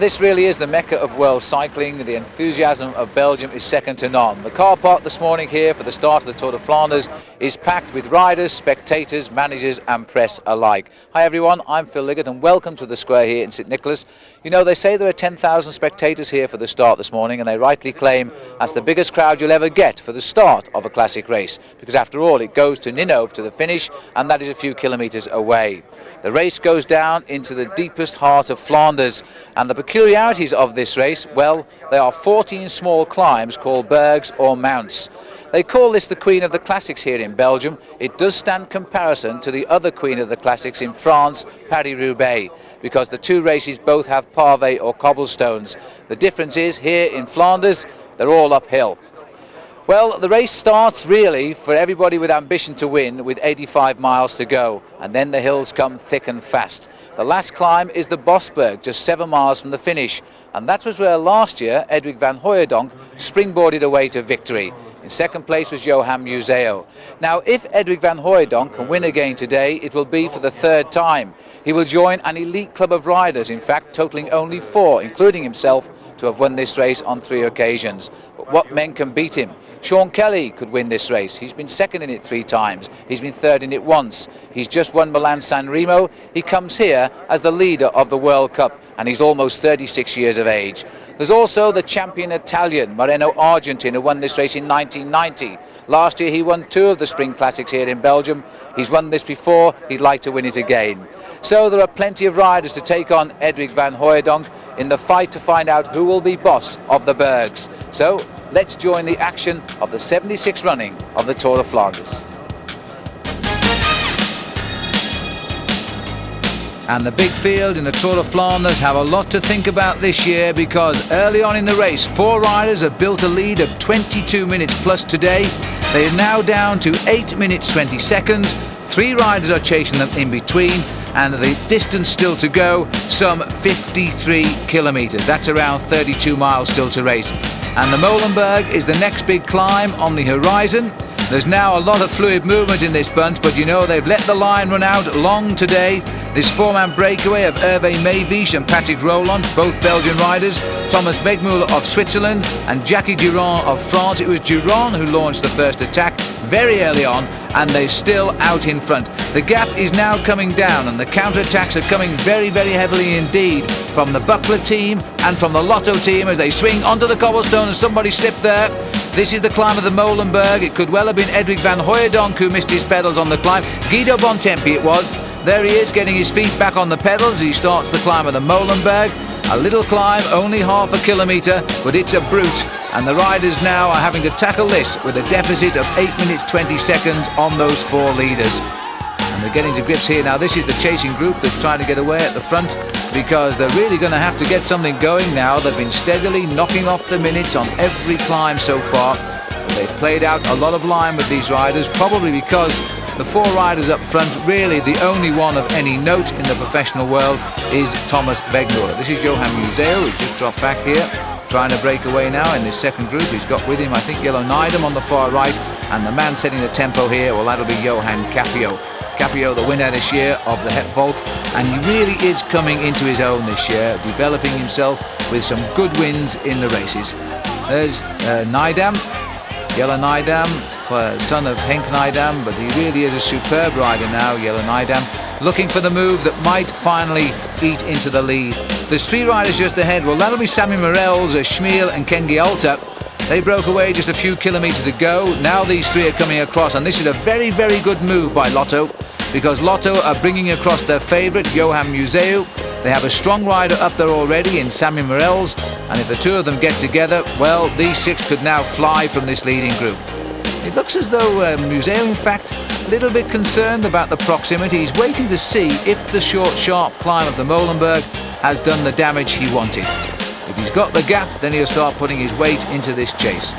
This really is the mecca of world cycling. The enthusiasm of Belgium is second to none. The car park this morning here for the start of the Tour de Flanders is packed with riders, spectators, managers and press alike. Hi everyone, I'm Phil Liggett and welcome to the square here in Sint-Niklaas. You know, they say there are 10,000 spectators here for the start this morning, and they rightly claim that's the biggest crowd you'll ever get for the start of a classic race, because after all it goes to Ninove to the finish, and that is a few kilometres away. The race goes down into the deepest heart of Flanders, and the peculiarities of this race, well, there are 14 small climbs called bergs or mounts. They call this the Queen of the Classics here in Belgium. It does stand comparison to the other Queen of the Classics in France, Paris-Roubaix, because the two races both have pavé or cobblestones. The difference is here in Flanders, they're all uphill. Well, the race starts really for everybody with ambition to win with 85 miles to go, and then the hills come thick and fast. The last climb is the Bosberg, just 7 miles from the finish, and that was where last year Edwig van Hooijdonk springboarded away to victory. In second place was Johan Museeuw. Now, if Edwig van Hooijdonk can win again today, it will be for the third time. He will join an elite club of riders, in fact totaling only 4, including himself, to have won this race on 3 occasions. But what men can beat him? Sean Kelly could win this race. He's been second in it 3 times. He's been third in it once. He's just won Milan-San Remo. He comes here as the leader of the World Cup, and he's almost 36 years of age. There's also the champion Italian, Moreno Argentin, who won this race in 1990. Last year he won 2 of the Spring Classics here in Belgium. He's won this before, he'd like to win it again. So there are plenty of riders to take on Edwig van Hooijdonk in the fight to find out who will be boss of the Bergs. So let's join the action of the 76th running of the Tour de Flanders. And the big field in the Tour de Flanders have a lot to think about this year, because early on in the race 4 riders have built a lead of 22 minutes plus today. They are now down to 8 minutes 20 seconds. 3 riders are chasing them in between, and the distance still to go, some 53 kilometres. That's around 32 miles still to race. And the Molenberg is the next big climb on the horizon. There's now a lot of fluid movement in this bunch, but you know they've let the line run out long today. This 4-man breakaway of Hervé Meevisch and Patrick Roland, both Belgian riders, Thomas Wegmüller of Switzerland and Jackie Durand of France. It was Durand who launched the first attack very early on, and they're still out in front. The gap is now coming down, and the counter-attacks are coming very, very heavily indeed from the Buckler team and from the Lotto team as they swing onto the cobblestone, and somebody slipped there. This is the climb of the Molenberg. It could well have been Edwig van Hooijdonk who missed his pedals on the climb. Guido Bontempi it was. There he is, getting his feet back on the pedals as he starts the climb of the Molenberg. A little climb, only half a kilometre, but it's a brute. And the riders now are having to tackle this with a deficit of 8 minutes 20 seconds on those 4 leaders. And they're getting to grips here. Now this is the chasing group that's trying to get away at the front, because they're really going to have to get something going now. They've been steadily knocking off the minutes on every climb so far. But they've played out a lot of line with these riders, probably because the 4 riders up front, really the only one of any note in the professional world is Thomas Wegmüller. This is Johan Museeuw, who's just dropped back here, trying to break away now in this second group. He's got with him, I think, Yellow Nidam on the far right, and the man setting the tempo here, well, that'll be Johan Capio. Capio, the winner this year of the Het Volk, and he really is coming into his own this year, developing himself with some good wins in the races. There's Nidam, Yellow Nidam, son of Henk Nidam, but he really is a superb rider now, Yellow Nidam, looking for the move that might finally eat into the lead. There's 3 riders just ahead. Well, that'll be Sammy Morels, Schmiel and Ken Gialta. They broke away just a few kilometres ago. Now these 3 are coming across, and this is a very, very good move by Lotto, because Lotto are bringing across their favourite, Johan Museeuw. They have a strong rider up there already in Sammy Morels, and if the 2 of them get together, well, these 6 could now fly from this leading group. It looks as though Museeuw, in fact, a little bit concerned about the proximity. He's waiting to see if the short, sharp climb of the Molenberg has done the damage he wanted. If he's got the gap, then he'll start putting his weight into this chase.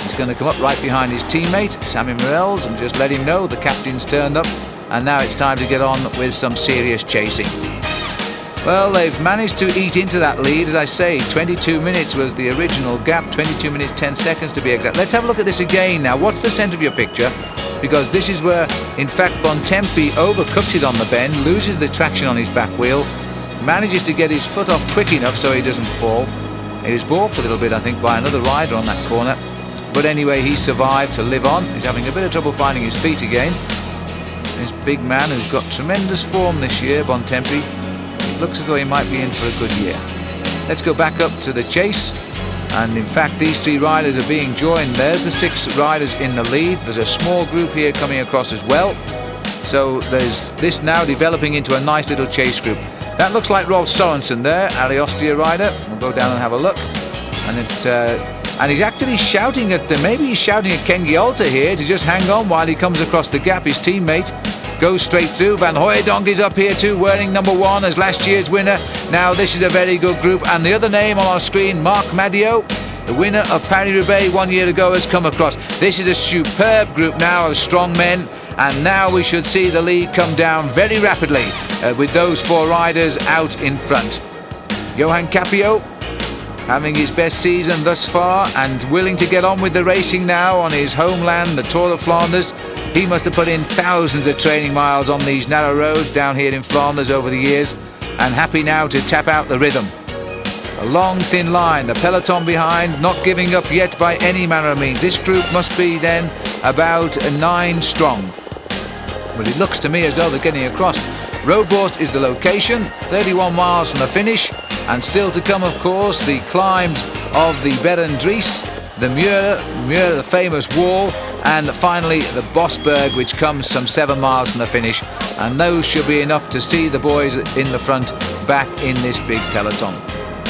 He's going to come up right behind his teammate, Sammy Morels, and just let him know the captain's turned up, and now it's time to get on with some serious chasing. Well, they've managed to eat into that lead. As I say, 22 minutes was the original gap, 22 minutes 10 seconds to be exact. Let's have a look at this again now. Watch the centre of your picture, because this is where, in fact, Bontempi overcooks it on the bend, loses the traction on his back wheel. manages to get his foot off quick enough so he doesn't fall. He was balked a little bit, I think, by another rider on that corner. But anyway, he survived to live on. He's having a bit of trouble finding his feet again. This big man who's got tremendous form this year, Bontempi. It looks as though he might be in for a good year. Let's go back up to the chase. And in fact, these three riders are being joined. There's the 6 riders in the lead. There's a small group here coming across as well. So there's this now developing into a nice little chase group. That looks like Rolf Sorensen there, Ali Austria rider. We'll go down and have a look. And he's actually shouting at them. Maybe he's shouting at Ken Giolta here to just hang on while he comes across the gap. His teammate goes straight through. Van Hooijdonk is up here too, wearing number 1 as last year's winner. Now this is a very good group. And the other name on our screen, Marc Madiot, the winner of Paris-Roubaix 1 year ago, has come across. This is a superb group now of strong men. And now we should see the lead come down very rapidly with those 4 riders out in front. Johan Capio having his best season thus far and willing to get on with the racing now on his homeland, the Tour de Flandes. He must have put in thousands of training miles on these narrow roads down here in Flanders over the years, and happy now to tap out the rhythm. A long thin line, the peloton behind, not giving up yet by any manner of means. This group must be then about 9 strong. But it looks to me as though they're getting across. Roodborst is the location, 31 miles from the finish, and still to come, of course, the climbs of the Berendries, the Muur, the famous wall, and finally the Bosberg, which comes some 7 miles from the finish. And those should be enough to see the boys in the front back in this big peloton.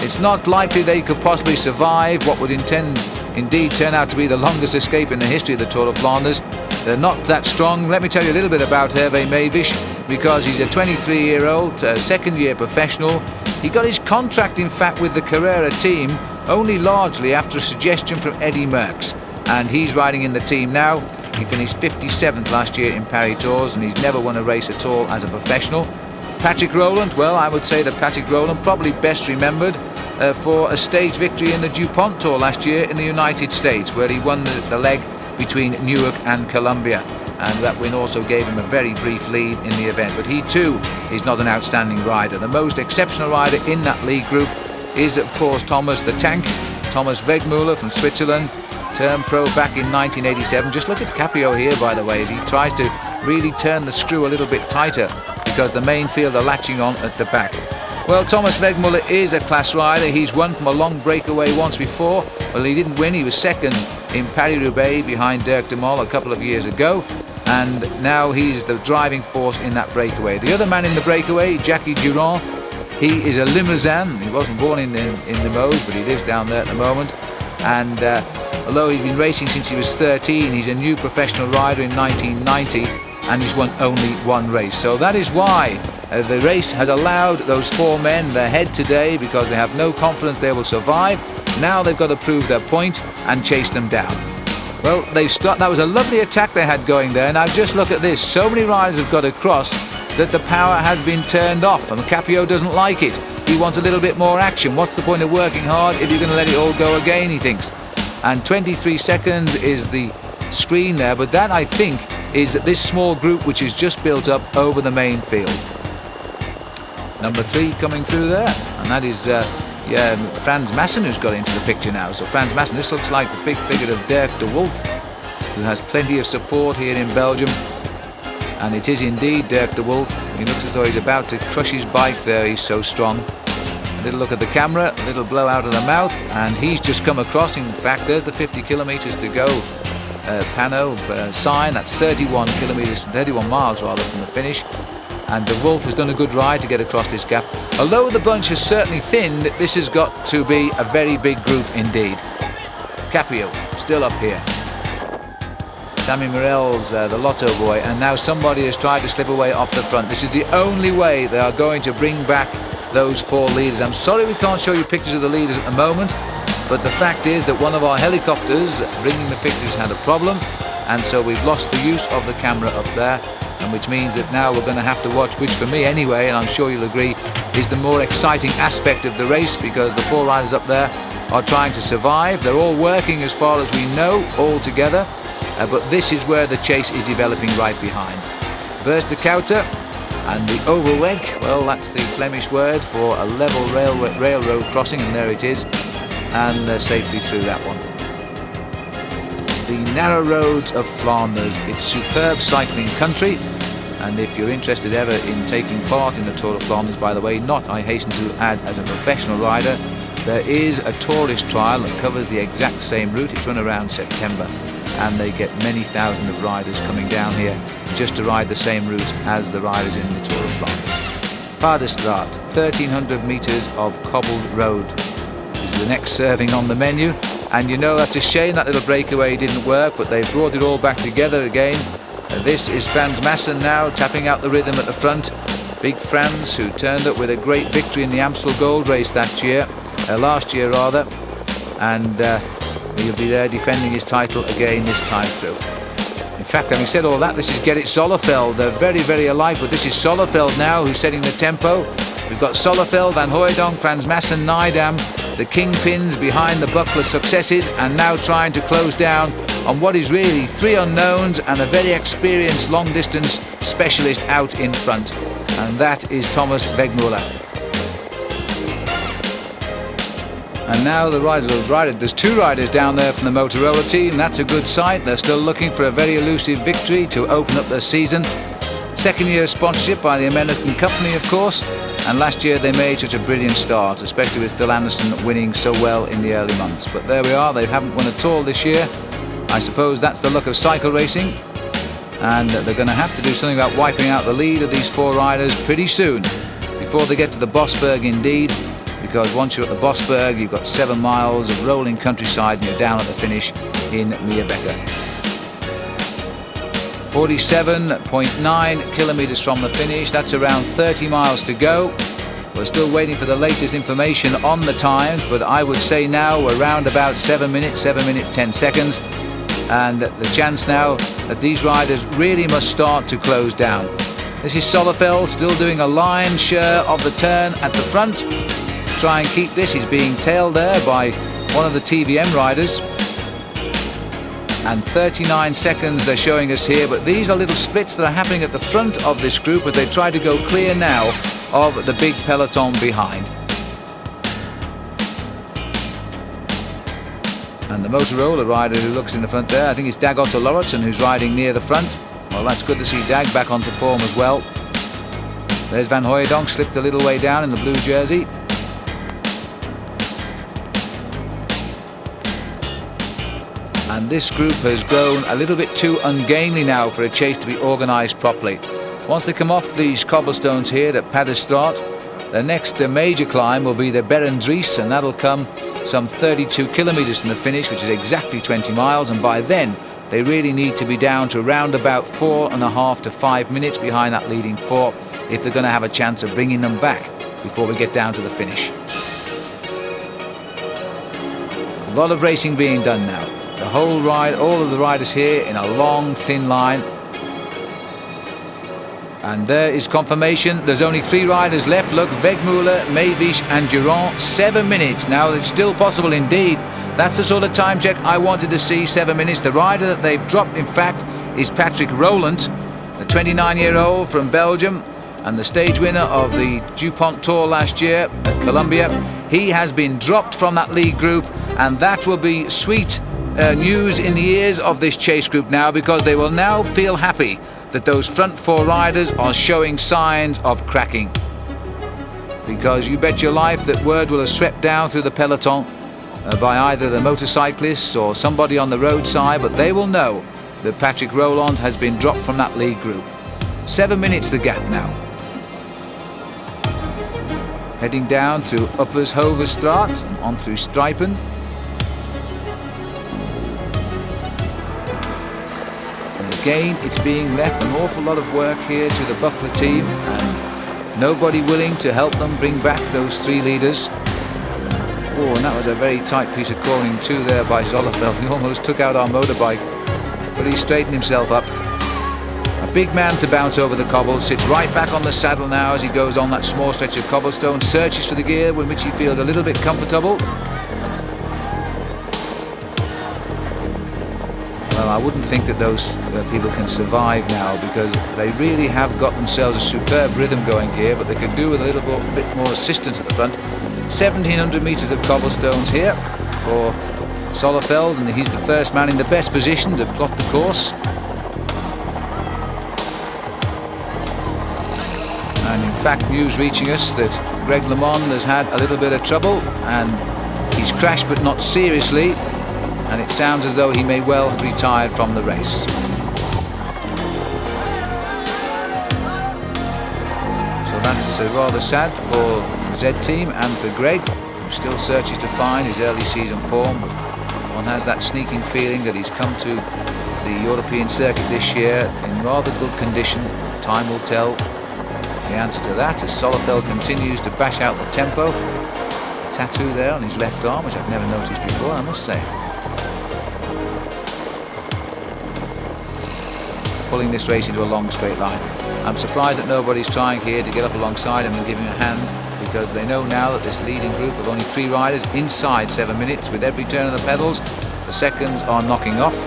It's not likely they could possibly survive what would indeed turn out to be the longest escape in the history of the Tour de Flanders. They're not that strong. Let me tell you a little bit about Hervé Meevisch, because he's a 23-year-old, second-year professional. He got his contract, in fact, with the Carrera team only largely after a suggestion from Eddy Merckx, and he's riding in the team now. He finished 57th last year in Paris Tours, and he's never won a race at all as a professional. Patrick Rowland, well, I would say that Patrick Rowland probably best remembered for a stage victory in the DuPont Tour last year in the United States, where he won the leg between Newark and Columbia, and that win also gave him a very brief lead in the event. But he too is not an outstanding rider. The most exceptional rider in that league group is, of course, Thomas the Tank, Thomas Wegmüller from Switzerland, turned pro back in 1987. Just look at Capio here, by the way, as he tries to really turn the screw a little bit tighter because the main field are latching on at the back. Well, Thomas Wegmüller is a class rider. He's won from a long breakaway once before. Well, he didn't win. He was second in Paris-Roubaix behind Dirk de Mol a couple of years ago. And now he's the driving force in that breakaway. The other man in the breakaway, Jackie Durand, he is a Limousin. He wasn't born in Limoges, but he lives down there at the moment. And although he's been racing since he was 13, he's a new professional rider in 1990, and he's won only 1 race. So that is why the race has allowed those 4 men their head today, because they have no confidence they will survive. Now they've got to prove their point and chase them down. Well, that was a lovely attack they had going there. Now just look at this. So many riders have got across that the power has been turned off, and Capio doesn't like it. He wants a little bit more action. What's the point of working hard if you're going to let it all go again, he thinks. And 23 seconds is the screen there, but that, I think, is this small group which is just built up over the main field. Number 3 coming through there, and that is Frans Maassen, who's got into the picture now. So Frans Maassen, this looks like the big figure of Dirk de Wolf, who has plenty of support here in Belgium. And it is indeed Dirk de Wolf. He looks as though he's about to crush his bike there, he's so strong. A little look at the camera, a little blow out of the mouth, and he's just come across. In fact, there's the 50 kilometres to go pano sign. That's 31 miles rather from the finish. And de Wolf has done a good ride to get across this gap. Although the bunch has certainly thinned, this has got to be a very big group indeed. Capio still up here. Sammy Morel's the Lotto boy, and now somebody has tried to slip away off the front. This is the only way they are going to bring back those 4 leaders. I'm sorry we can't show you pictures of the leaders at the moment, but the fact is that one of our helicopters bringing the pictures had a problem, and so we've lost the use of the camera up there, and which means that now we're going to have to watch, which for me anyway, and I'm sure you'll agree, is the more exciting aspect of the race, because the 4 riders up there are trying to survive. They're all working, as far as we know, all together, but this is where the chase is developing right behind. Verster Kouter And the overweg, well, that's the Flemish word for a level railroad crossing, and there it is, and they're safely through that one. The narrow roads of Flanders, it's superb cycling country, and if you're interested ever in taking part in the Tour de Flanders, by the way, not, I hasten to add, as a professional rider, there is a tourist trial that covers the exact same route. It's run around September, and they get many thousands of riders coming down here just to ride the same route as the riders in the Tour of Flanders. Paardenstraat, 1300 metres of cobbled road is the next serving on the menu, and you know that's a shame that little breakaway didn't work, but they've brought it all back together again. This is Frans Maassen now tapping out the rhythm at the front. Big Frans, who turned up with a great victory in the Amstel Gold Race that year, last year rather, and he'll be there defending his title again this time through. In fact, having said all that, this is Gerrit Solleveld. They're very, very alike, but this is Solleveld now who's setting the tempo. We've got Solleveld, Van Hooijdonk, Frans Maassen, Nijdam, the kingpins behind the Buckler successes, and now trying to close down on what is really three unknowns and a very experienced long-distance specialist out in front, and that is Thomas Wegmüller. And now the riders, there's two riders down there from the Motorola team. That's a good sight. They're still looking for a very elusive victory to open up their season. Second year sponsorship by the American company, of course, and last year they made such a brilliant start, especially with Phil Anderson winning so well in the early months. But there we are, they haven't won at all this year. I suppose that's the luck of cycle racing, and they're going to have to do something about wiping out the lead of these four riders pretty soon, before they get to the Bosberg indeed, because once you're at the Bosberg, you've got 7 miles of rolling countryside and you're down at the finish in Meerbeke. 47.9 kilometers from the finish, that's around 30 miles to go. We're still waiting for the latest information on the times, but I would say now we're around about 7 minutes 10 seconds, and the chance now that these riders really must start to close down. This is Solleveld still doing a lion's share of the turn at the front. Try and keep this, he's being tailed there by one of the TVM riders, and 39 seconds they're showing us here, but these are little splits that are happening at the front of this group as they try to go clear now of the big peloton behind. And the Motorola rider who looks in the front there, I think it's Dag Otto Lauritsen who's riding near the front. Well, that's good to see Dag back onto form as well. There's Van Hooijdonk, slipped a little way down in the blue jersey. And this group has grown a little bit too ungainly now for a chase to be organised properly. Once they come off these cobblestones here at Paardenstraat, the next major climb will be the Fondriest, and that'll come some 32 kilometres from the finish, which is exactly 20 miles, and by then they really need to be down to around about 4.5 to 5 minutes behind that leading four if they're going to have a chance of bringing them back before we get down to the finish. A lot of racing being done now. The whole ride, all of the riders here in a long, thin line. And there is confirmation. There's only 3 riders left. Look, Wegmüller, Meerbeke and Durand. 7 minutes. Now, it's still possible indeed. That's the sort of time check I wanted to see, 7 minutes. The rider that they've dropped, in fact, is Patrick Roland, the 29-year-old from Belgium, and the stage winner of the DuPont Tour last year at Columbia. He has been dropped from that lead group, and that will be sweet news in the ears of this chase group now, because they will now feel happy that those front 4 riders are showing signs of cracking. Because you bet your life that word will have swept down through the peloton by either the motorcyclists or somebody on the roadside, but they will know that Patrick Roland has been dropped from that lead group. 7 minutes the gap now. Heading down through Uppers Hogestraat and on through Strijpen. Again, it's being left an awful lot of work here to the Buckler team, and nobody willing to help them bring back those 3 leaders. Oh, and that was a very tight piece of calling too there by Solleveld. He almost took out our motorbike, but he straightened himself up. A big man to bounce over the cobbles, sits right back on the saddle now as he goes on that small stretch of cobblestone, searches for the gear with which he feels a little bit comfortable. Well, I wouldn't think that those people can survive now, because they really have got themselves a superb rhythm going here, but they could do with a little bit more assistance at the front. 1700 meters of cobblestones here for Sollefeld, and he's the first man in the best position to plot the course. And in fact, news reaching us that Greg LeMond has had a little bit of trouble, and he's crashed but not seriously, and it sounds as though he may well have retired from the race. So that's rather sad for the Z team and for Greg, who still searches to find his early season form. One has that sneaking feeling that he's come to the European circuit this year in rather good condition. Time will tell the answer to that as Sollefeld continues to bash out the tempo. A tattoo there on his left arm, which I've never noticed before, I must say. Pulling this race into a long straight line. I'm surprised that nobody's trying here to get up alongside him and give him a hand, because they know now that this leading group of only 3 riders inside 7 minutes with every turn of the pedals. The seconds are knocking off.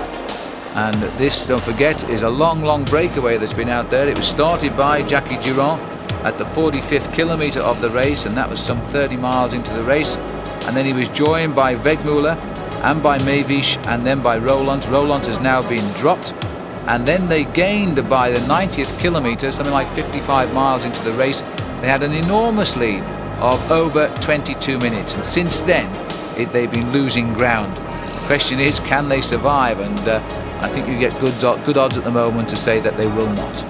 And this, don't forget, is a long breakaway that's been out there. It was started by Jackie Durand at the 45th kilometre of the race, and that was some 30 miles into the race. And then he was joined by Wegmüller and by Meerbeke and then by Roland. Roland has now been dropped. And then they gained by the 90th kilometre, something like 55 miles into the race. They had an enormous lead of over 22 minutes. And since then, they've been losing ground. The question is, can they survive? And I think you get good odds at the moment to say that they will not.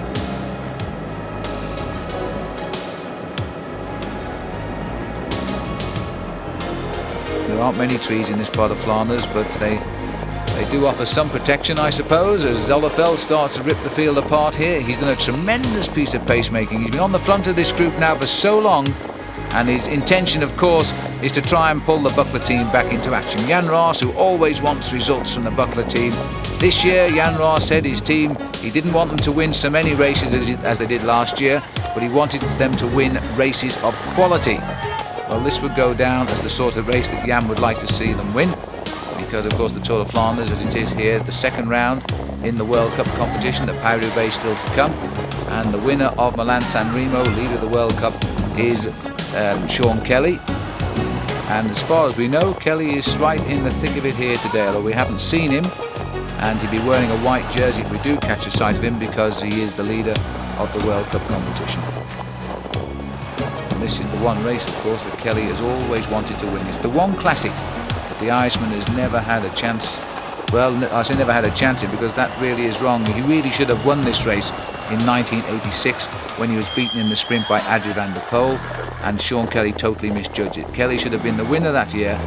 There aren't many trees in this part of Flanders, but they do offer some protection, I suppose, as Sollefeld starts to rip the field apart here. He's done a tremendous piece of pacemaking. He's been on the front of this group now for so long, and his intention, of course, is to try and pull the Buckler team back into action. Jan Raas, who always wants results from the Buckler team. This year, Jan Raas said his team, he didn't want them to win so many races as they did last year, but he wanted them to win races of quality. Well, this would go down as the sort of race that Jan would like to see them win, because of course the Tour de Flandes, as it is here, the second round in the World Cup competition, the Paris-Roubaix still to come, and the winner of Milan-San Remo, leader of the World Cup, is Sean Kelly. And as far as we know, Kelly is right in the thick of it here today, although we haven't seen him, and he'll be wearing a white jersey if we do catch a sight of him, because he is the leader of the World Cup competition. And this is the one race, of course, that Kelly has always wanted to win. It's the one classic that the Irishman has never had a chance. Well, I say never had a chance in, because that really is wrong. He really should have won this race in 1986 when he was beaten in the sprint by Adrie van der Poel, and Sean Kelly totally misjudged it. Kelly should have been the winner that year,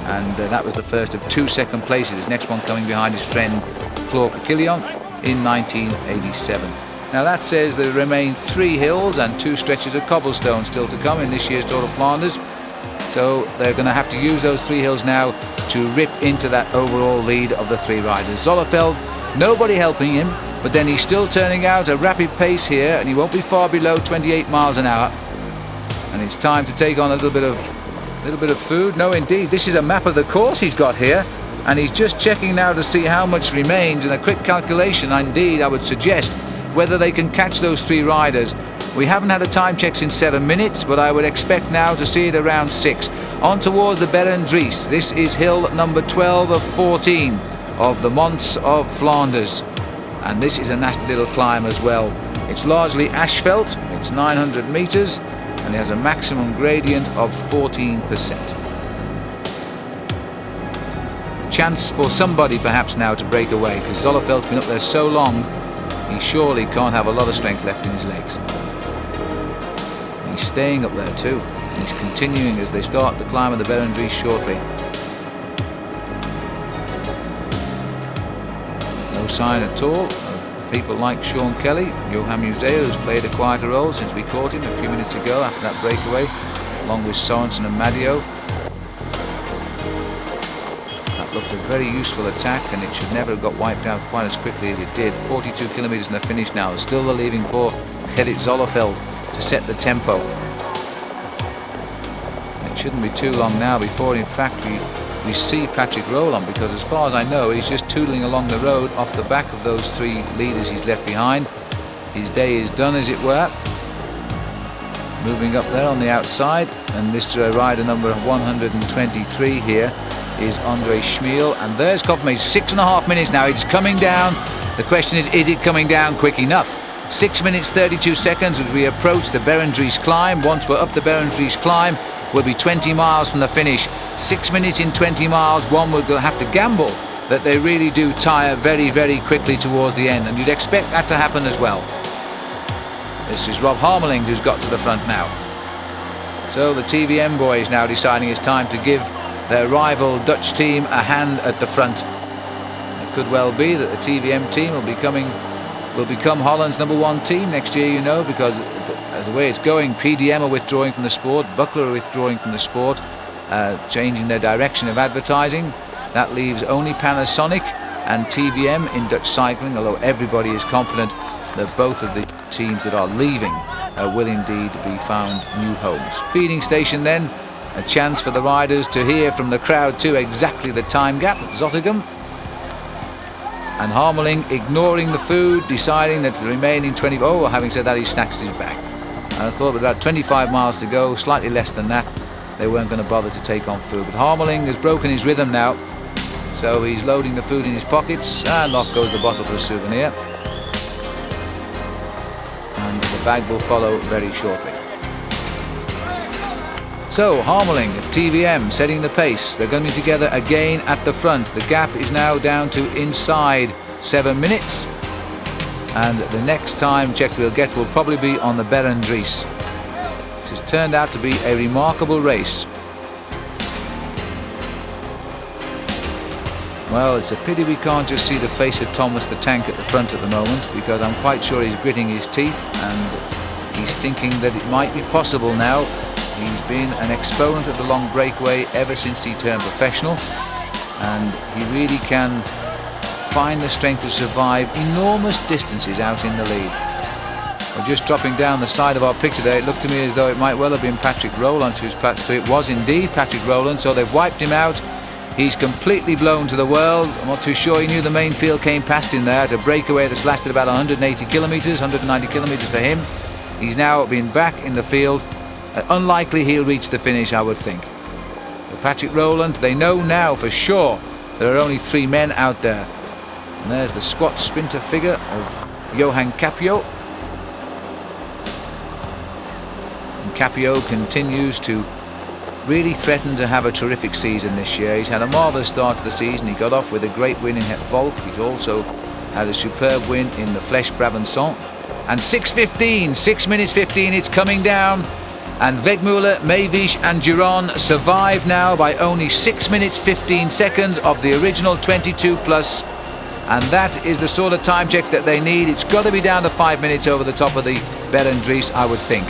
and that was the first of 2 second places. His next one coming behind his friend Claude Coquillon in 1987. Now that says there remain 3 hills and 2 stretches of cobblestone still to come in this year's Tour de Flanders. So they're going to have to use those 3 hills now to rip into that overall lead of the 3 riders. Sollefeld, nobody helping him, but then he's still turning out a rapid pace here, and he won't be far below 28 miles an hour. And it's time to take on a little bit of food. No, indeed, this is a map of the course he's got here, and he's just checking now to see how much remains. And a quick calculation, indeed, I would suggest, whether they can catch those 3 riders. We haven't had a time check since 7 minutes, but I would expect now to see it around 6. On towards the Fondriest. This is hill number 12 of 14 of the Monts of Flanders. And this is a nasty little climb as well. It's largely asphalt, it's 900 meters, and it has a maximum gradient of 14%. Chance for somebody perhaps now to break away, because Zollefeld's been up there so long, he surely can't have a lot of strength left in his legs. He's staying up there too. He's continuing as they start the climb of the Fondriest shortly. No sign at all of people like Sean Kelly. Johan Museeuw, who's played a quieter role since we caught him a few minutes ago after that breakaway, along with Sorensen and Madio. That looked a very useful attack, and it should never have got wiped out quite as quickly as it did. 42 kilometres in the finish now. Still the leaving for Gerrit Zollefeld to set the tempo. It shouldn't be too long now before in fact we see Patrick Roland, because as far as I know he's just tootling along the road off the back of those 3 leaders he's left behind. His day is done, as it were. Moving up there on the outside, and this rider number 123 here is Andre Schmiel, and there's confirmation. 6.5 minutes now. It's coming down. The question is it coming down quick enough? 6 minutes 32 seconds as we approach the Berendries climb. Once we're up the Berendries climb, we'll be 20 miles from the finish. 6 minutes in 20 miles. One would have to gamble that they really do tire very, very quickly towards the end, and you'd expect that to happen as well. This is Rob Harmeling who's got to the front now. So the TVM boys now deciding it's time to give their rival Dutch team a hand at the front. It could well be that the TVM team will become Holland's #1 team next year, you know, because as the way it's going, PDM are withdrawing from the sport, Buckler are withdrawing from the sport, changing their direction of advertising. That leaves only Panasonic and TVM in Dutch cycling, although everybody is confident that both of the teams that are leaving will indeed be found new homes. Feeding station then, a chance for the riders to hear from the crowd too exactly the time gap. Zottegem and Harmeling ignoring the food, deciding that the remaining 20... Oh, having said that, he snatched his bag. And I thought with about 25 miles to go, slightly less than that, they weren't going to bother to take on food. But Harmeling has broken his rhythm now, so he's loading the food in his pockets, and off goes the bottle for a souvenir. And the bag will follow very shortly. So Harmeling of TVM setting the pace. They're going to be together again at the front. The gap is now down to inside 7 minutes. And the next time check we'll get will probably be on the Berendries. This has turned out to be a remarkable race. Well, it's a pity we can't just see the face of Thomas the Tank at the front at the moment, because I'm quite sure he's gritting his teeth and he's thinking that it might be possible now. He's been an exponent of the long breakaway ever since he turned professional, and he really can find the strength to survive enormous distances out in the lead. Well, just dropping down the side of our picture there, it looked to me as though it might well have been Patrick Roland who's passed through. It was indeed Patrick Roland, so they've wiped him out. He's completely blown to the world. I'm not too sure he knew the main field came past him there at a breakaway that's lasted about 180 kilometres, 190 kilometres for him. He's now been back in the field. Unlikely he'll reach the finish, I would think. But Patrick Roland, they know now for sure there are only 3 men out there. And there's the squat sprinter figure of Johan Capio. And Capio continues to really threaten to have a terrific season this year. He's had a marvellous start to the season. He got off with a great win in Het Volk. He's also had a superb win in the Flèche Brabançon. And 6:15, 6 minutes 15, it's coming down. And Wegmüller, Meerbeke and Durand survive now by only 6 minutes 15 seconds of the original 22 plus. And that is the sort of time check that they need. It's got to be down to 5 minutes over the top of the Berendries, I would think.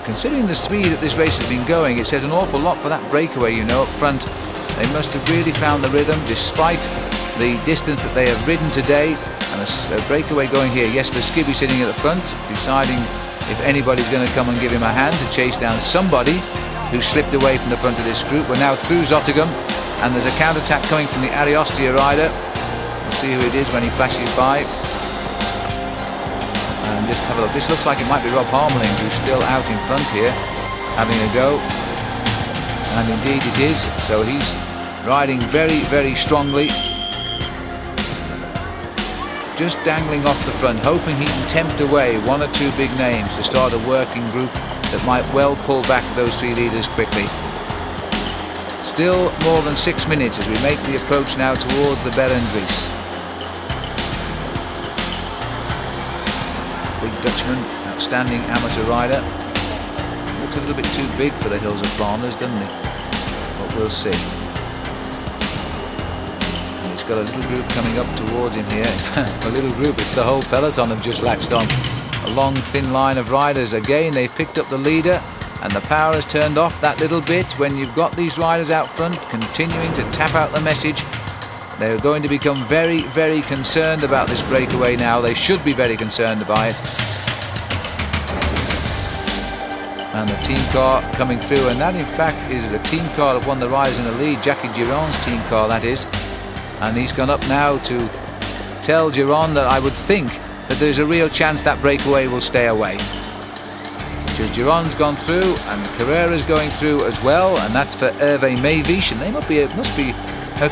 Considering the speed that this race has been going, it says an awful lot for that breakaway, you know, up front. They must have really found the rhythm despite the distance that they have ridden today. And a breakaway going here. Jesper Skibby sitting at the front, deciding if anybody's going to come and give him a hand to chase down somebody who slipped away from the front of this group. We're now through Zottegem, and there's a counter-attack coming from the Ariostia rider. We'll see who it is when he flashes by. And just have a look. This looks like it might be Rob Harmeling, who's still out in front here, having a go. And indeed it is. So he's riding very, very strongly. Just dangling off the front, hoping he can tempt away 1 or 2 big names to start a working group that might well pull back those 3 leaders quickly. Still more than 6 minutes as we make the approach now towards the Berendries. Big Dutchman, outstanding amateur rider. Looks a little bit too big for the hills of Flanders, doesn't he? But we'll see. Got a little group coming up towards him here. A little group, it's the whole peloton have just latched on. A long thin line of riders. Again, they've picked up the leader, and the power has turned off that little bit. When you've got these riders out front continuing to tap out the message, they're going to become very, very concerned about this breakaway now. They should be very concerned about it. and the team car coming through, and that in fact is the team car of one of the riders in the lead, Jackie Giron's team car that is, and he's gone up now to tell Durand that I would think that there's a real chance that breakaway will stay away. Because Durand's gone through and Carrera's going through as well, and that's for Hervé Meerbeke, and they must be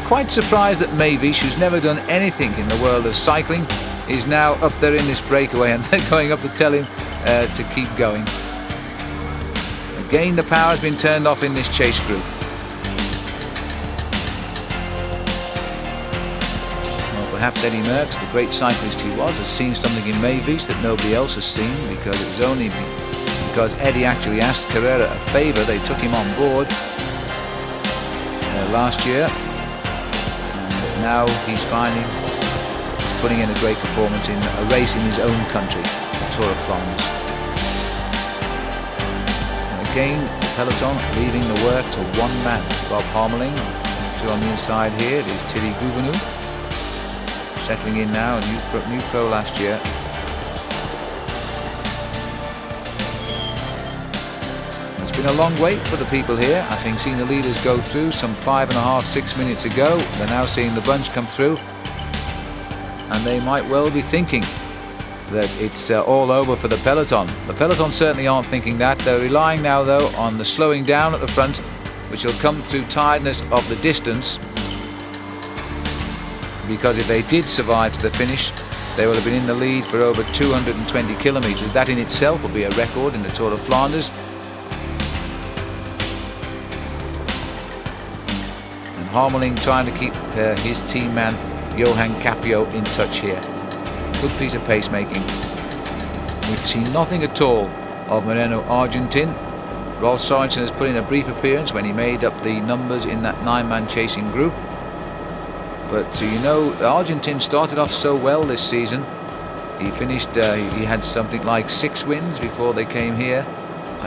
quite surprised that Meerbeke, who's never done anything in the world of cycling, is now up there in this breakaway, and they're going up to tell him to keep going. Again, the power has been turned off in this chase group. Well, perhaps Eddy Merckx, the great cyclist he was, has seen something in Meerbeke that nobody else has seen, because it was only because Eddy actually asked Carrera a favour. They took him on board last year, and now he's finally putting in a great performance in a race in his own country, the Tour de Flandes. And again, the peloton leaving the work to one man, Bob Harmeling, through on the inside here. It is Thierry Gouvenou, settling in now, a new pro last year. It's been a long wait for the people here. I think seeing the leaders go through some 5.5–6 minutes ago. They're now seeing the bunch come through, and they might well be thinking that it's all over for the peloton. The peloton certainly aren't thinking that. They're relying now though on the slowing down at the front, which will come through tiredness of the distance, because if they did survive to the finish, they will have been in the lead for over 220 kilometers. That in itself will be a record in the Tour de Flanders. And Harmeling trying to keep his team man Johan Capio in touch here. Good piece of pacemaking. We've seen nothing at all of Moreno Argentin. Rolf Sorensen has put in a brief appearance when he made up the numbers in that 9-man chasing group. But you know, Argentin started off so well this season. He finished, he had something like 6 wins before they came here.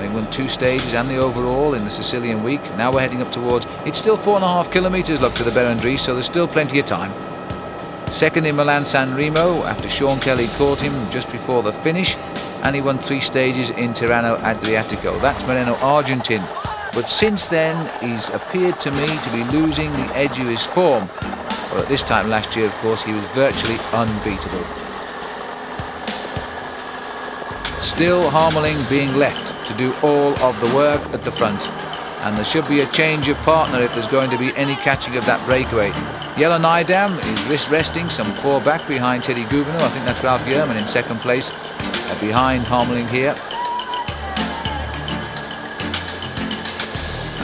He won 2 stages and the overall in the Sicilian week. Now we're heading up towards, it's still 4.5 kilometers look to the Fondriest, so there's still plenty of time. Second in Milan-San Remo after Sean Kelly caught him just before the finish, and he won 3 stages in Tirreno Adriatico. That's Moreno Argentin. But since then, he's appeared to me to be losing the edge of his form. Well, at this time last year, of course, he was virtually unbeatable. Still Harmeling being left to do all of the work at the front. And there should be a change of partner if there's going to be any catching of that breakaway. Jelle Nijdam is resting some 4 back behind Thierry Gouvenou. I think that's Ralf Jerman in second place behind Harmeling here.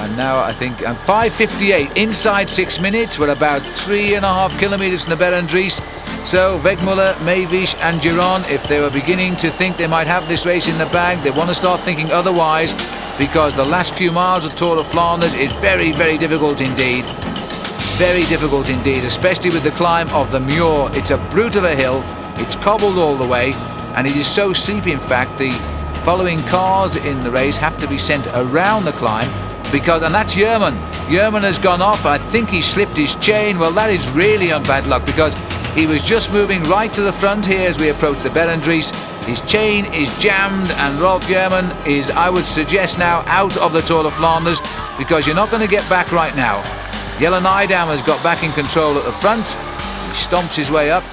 And now I think 5:58 inside 6 minutes. We're about 3.5 kilometers from the Fondriest. So Wegmüller, Meerbeke and Durand, if they were beginning to think they might have this race in the bag, they want to start thinking otherwise, because the last few miles of Tour de Flanders is very, very difficult indeed. Very difficult indeed, especially with the climb of the Muur. It's a brute of a hill, it's cobbled all the way, and it is so steep in fact the following cars in the race have to be sent around the climb, because, and that's Jerman. Jerman has gone off, I think he slipped his chain. Well, that is really on bad luck, because he was just moving right to the front here as we approach the Fondriest. His chain is jammed, and Rolf Jerman is, I would suggest now, out of the Tour de Flanders, because you're not going to get back right now. Jelle Nijdam has got back in control at the front. He stomps his way up,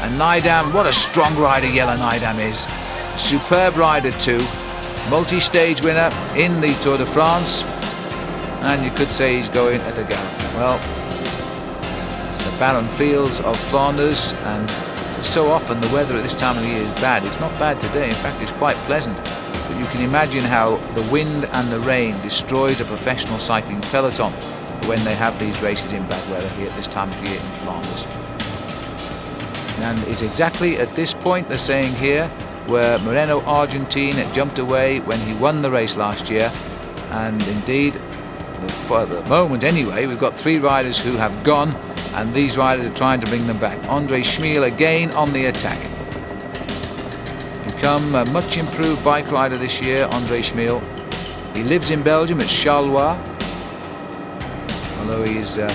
and Nijdam, what a strong rider Jelle Nijdam is. Superb rider too. Multi-stage winner in the Tour de France, and you could say he's going at a gallop. Well, it's the barren fields of Flanders, and so often the weather at this time of the year is bad. It's not bad today, in fact it's quite pleasant, but you can imagine how the wind and the rain destroys a professional cycling peloton when they have these races in bad weather here at this time of the year in Flanders. And it's exactly at this point, they're saying here, where Moreno Argentin jumped away when he won the race last year, and indeed for the moment anyway, we've got 3 riders who have gone, and these riders are trying to bring them back. André Schmiel again on the attack. Become a much improved bike rider this year, André Schmiel. He lives in Belgium at Charleroi, although he's a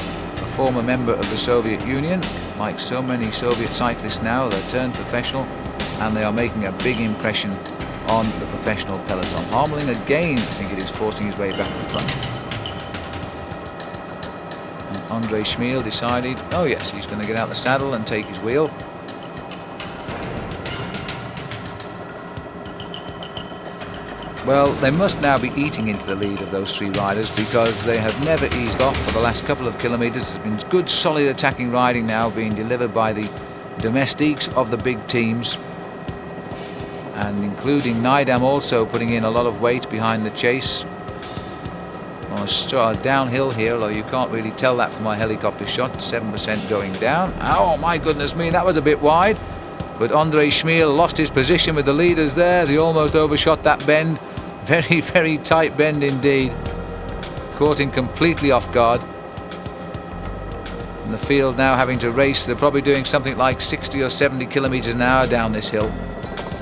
former member of the Soviet Union. Like so many Soviet cyclists now, they're turned professional, and they are making a big impression on the professional peloton. Harmeling again, I think it is, forcing his way back to the front. And Andre Schmiel decided, oh yes, he's going to get out the saddle and take his wheel. Well, they must now be eating into the lead of those three riders, because they have never eased off for the last couple of kilometres. There's been good solid attacking riding now being delivered by the domestiques of the big teams, and including Nydam also putting in a lot of weight behind the chase. Well, downhill here, although you can't really tell that from my helicopter shot. 7% going down. Oh my goodness me, that was a bit wide. But Andre Schmiel lost his position with the leaders there as he almost overshot that bend. Very, very tight bend indeed. Caught him completely off guard. And the field now having to race. They're probably doing something like 60 or 70 kilometres an hour down this hill.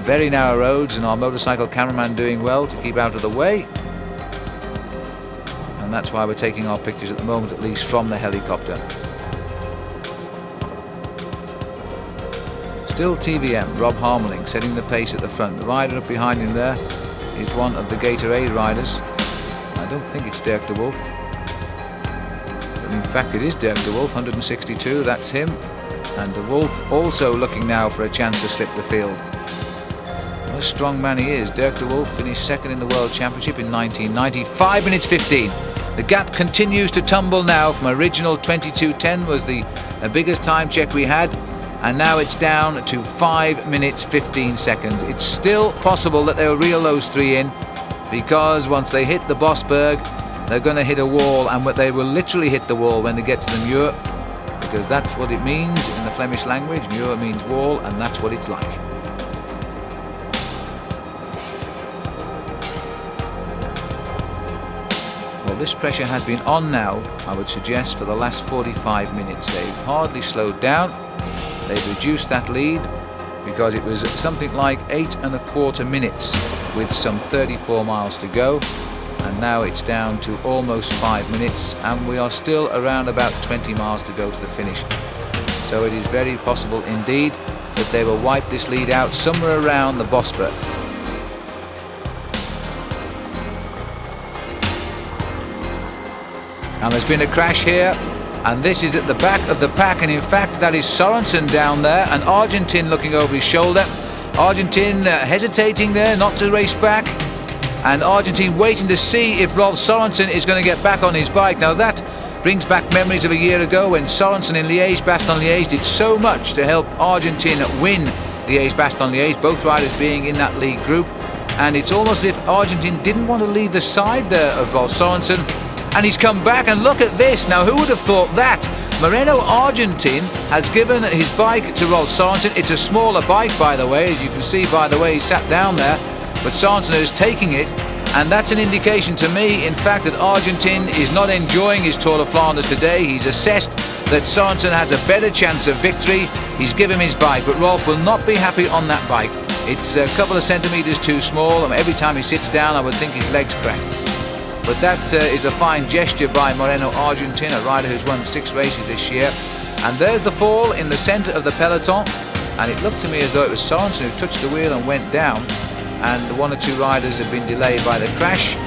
Very narrow roads, and our motorcycle cameraman doing well to keep out of the way. And that's why we're taking our pictures at the moment, at least from the helicopter. Still TVM, Rob Harmeling setting the pace at the front. The rider up behind him there is one of the Gatorade riders. I don't think it's Dirk de Wolf. But in fact it is Dirk de Wolf, 162, that's him. And de Wolf also looking now for a chance to slip the field. What a strong man he is. Dirk de Wolf finished second in the World Championship in 1990, 5 minutes 15. The gap continues to tumble now. From original 22:10 was the biggest time check we had, and now it's down to 5 minutes 15 seconds. It's still possible that they'll reel those three in, because once they hit the Bosberg, they're going to hit a wall, and they will literally hit the wall when they get to the Muur, because that's what it means in the Flemish language. Muur means wall, and that's what it's like. Well, this pressure has been on now, I would suggest, for the last 45 minutes. They've hardly slowed down. They've reduced that lead because it was something like 8¼ minutes with some 34 miles to go, and now it's down to almost 5 minutes, and we are still around about 20 miles to go to the finish. So it is very possible indeed that they will wipe this lead out somewhere around the Bosberg. And there's been a crash here, and this is at the back of the pack, and in fact that is Sorensen down there, and Argentin looking over his shoulder. Argentin hesitating there not to race back, and Argentin waiting to see if Rolf Sorensen is going to get back on his bike. Now that brings back memories of a year ago when Sorensen in Liège-Bastogne-Liège did so much to help Argentin win Liège-Bastogne-Liège, both riders being in that lead group. And it's almost as if Argentin didn't want to leave the side there of Rolf Sorensen, and he's come back, and look at this. Now, who would have thought that? Moreno Argentin has given his bike to Rolf Sorensen. It's a smaller bike, by the way, as you can see by the way he sat down there, but Sorensen is taking it, and that's an indication to me, in fact, that Argentin is not enjoying his Tour de Flanders today. He's assessed that Sorensen has a better chance of victory. He's given him his bike, but Rolf will not be happy on that bike. It's a couple of centimetres too small, and every time he sits down I would think his legs crack. But that is a fine gesture by Moreno Argentin, a rider who's won 6 races this year. And there's the fall in the centre of the peloton, and it looked to me as though it was Sorensen who touched the wheel and went down, and 1 or 2 riders have been delayed by the crash,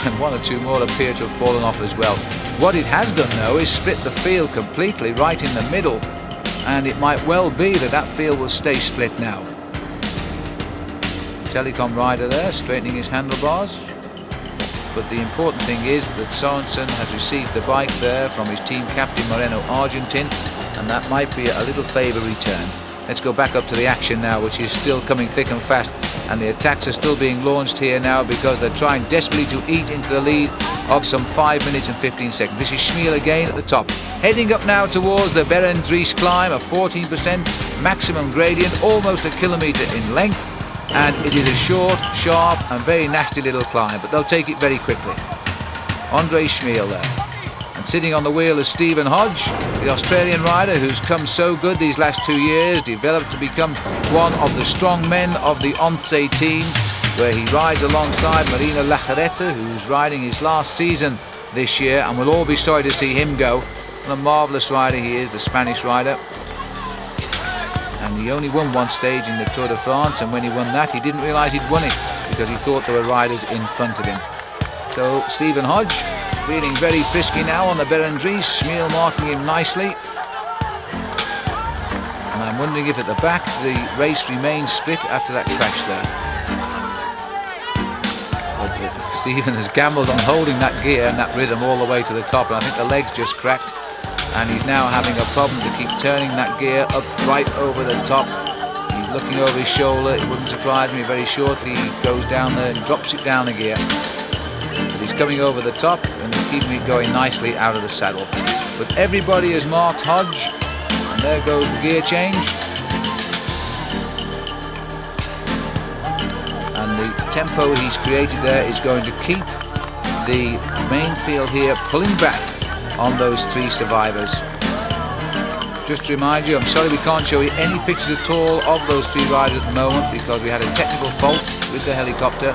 and 1 or 2 more appear to have fallen off as well. What it has done though is split the field completely right in the middle, and it might well be that that field will stay split now. Telecom rider there straightening his handlebars. But the important thing is that Sorensen has received the bike there from his team captain Moreno Argentin, and that might be a little favour returned. Let's go back up to the action now, which is still coming thick and fast, and the attacks are still being launched here now because they're trying desperately to eat into the lead of some 5 minutes and 15 seconds. This is Schmiel again at the top, heading up now towards the Berendries climb, a 14% maximum gradient, almost 1 kilometre in length. And it is a short, sharp and very nasty little climb, but they'll take it very quickly. Andre Schmiel there. And sitting on the wheel is Stephen Hodge, the Australian rider who's come so good these last 2 years, developed to become one of the strong men of the Once team, where he rides alongside Marina Lajareta, who's riding his last season this year, and we'll all be sorry to see him go. What a marvellous rider he is, the Spanish rider. And he only won one stage in the Tour de France, and when he won that, he didn't realise he'd won it because he thought there were riders in front of him. So Stephen Hodge feeling very frisky now on the Fondriest, Schmiel marking him nicely. And I'm wondering if at the back the race remains split after that crash there. But Stephen has gambled on holding that gear and that rhythm all the way to the top, and I think the legs just cracked, and he's now having a problem to keep turning that gear up right over the top. He's looking over his shoulder. It wouldn't surprise me very shortly he goes down there and drops it down a gear. But he's coming over the top and he's keeping it going nicely out of the saddle. But everybody has marked Hodge, and there goes the gear change. And the tempo he's created there is going to keep the main field here pulling back on those three survivors. Just to remind you, I'm sorry we can't show you any pictures at all of those three riders at the moment because we had a technical fault with the helicopter,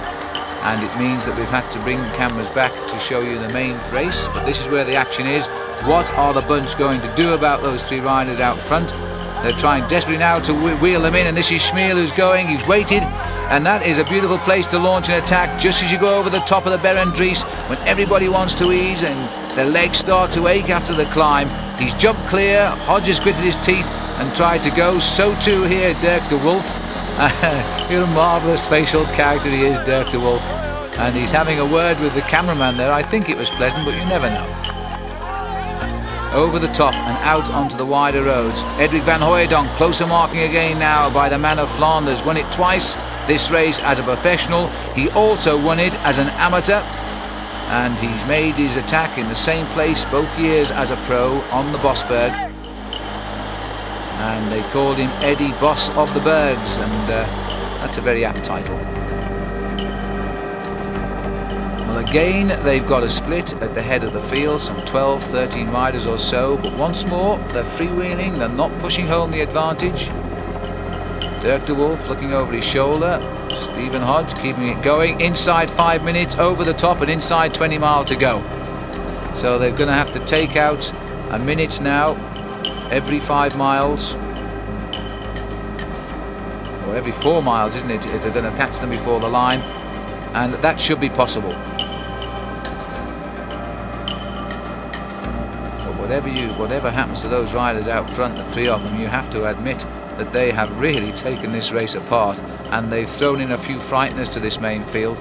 and it means that we've had to bring the cameras back to show you the main race. But this is where the action is. What are the bunch going to do about those three riders out front? They're trying desperately now to wheel them in, and this is Schmiel who's going. He's waited, and that is a beautiful place to launch an attack just as you go over the top of the Fondriest when everybody wants to ease and their legs start to ache after the climb. He's jumped clear. Hodge has gritted his teeth and tried to go. So too here Dirk de Wolf. What a marvellous facial character he is, Dirk de Wolf. And he's having a word with the cameraman there. I think it was pleasant, but you never know. Over the top and out onto the wider roads. Edric van Hooijdonk, closer marking again now by the man of Flanders. Won it twice this race as a professional. He also won it as an amateur. And he's made his attack in the same place both years as a pro on the Bosberg. And they called him Eddie Boss of the Bergs, and that's a very apt title. Well, again, they've got a split at the head of the field, some 12, 13 riders or so, but once more, they're freewheeling, they're not pushing home the advantage. Dirk de Wolf looking over his shoulder. Stephen Hodge keeping it going. Inside 5 minutes, over the top, and inside 20 miles to go. So they're going to have to take out a minute now every 5 miles. Or every 4 miles, isn't it, if they're going to catch them before the line. And that should be possible. But whatever happens to those riders out front, the three of them, you have to admit that they have really taken this race apart, and they've thrown in a few frighteners to this main field.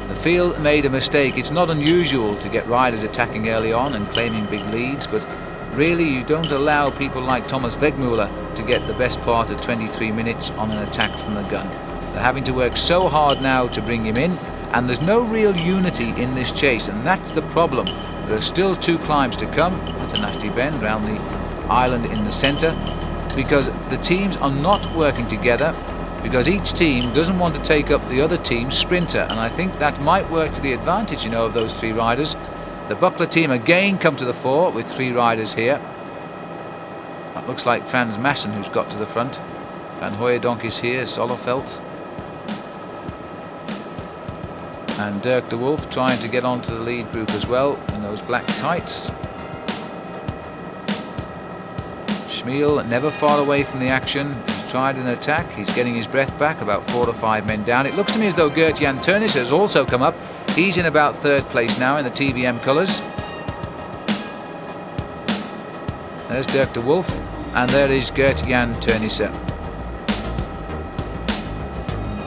The field made a mistake. It's not unusual to get riders attacking early on and claiming big leads, but really you don't allow people like Thomas Wegmüller to get the best part of 23 minutes on an attack from the gun. They're having to work so hard now to bring him in, and there's no real unity in this chase, and that's the problem. There are still 2 climbs to come. That's a nasty bend round the island in the centre, because the teams are not working together, because each team doesn't want to take up the other team's sprinter, and I think that might work to the advantage, of those 3 riders. The Buckler team again come to the fore with 3 riders here. That looks like Frans Maassen who's got to the front. Van Hooijdonk is here, Zolleveld. And Dirk de Wolf trying to get onto the lead group as well in those black tights. Schmiel never far away from the action. He's tried an attack. He's getting his breath back, about 4 to 5 men down. It looks to me as though Gert-Jan Teunis has also come up. He's in about 3rd place now in the TVM colours. There's Dirk de Wolf, and there is Gert-Jan Teunis.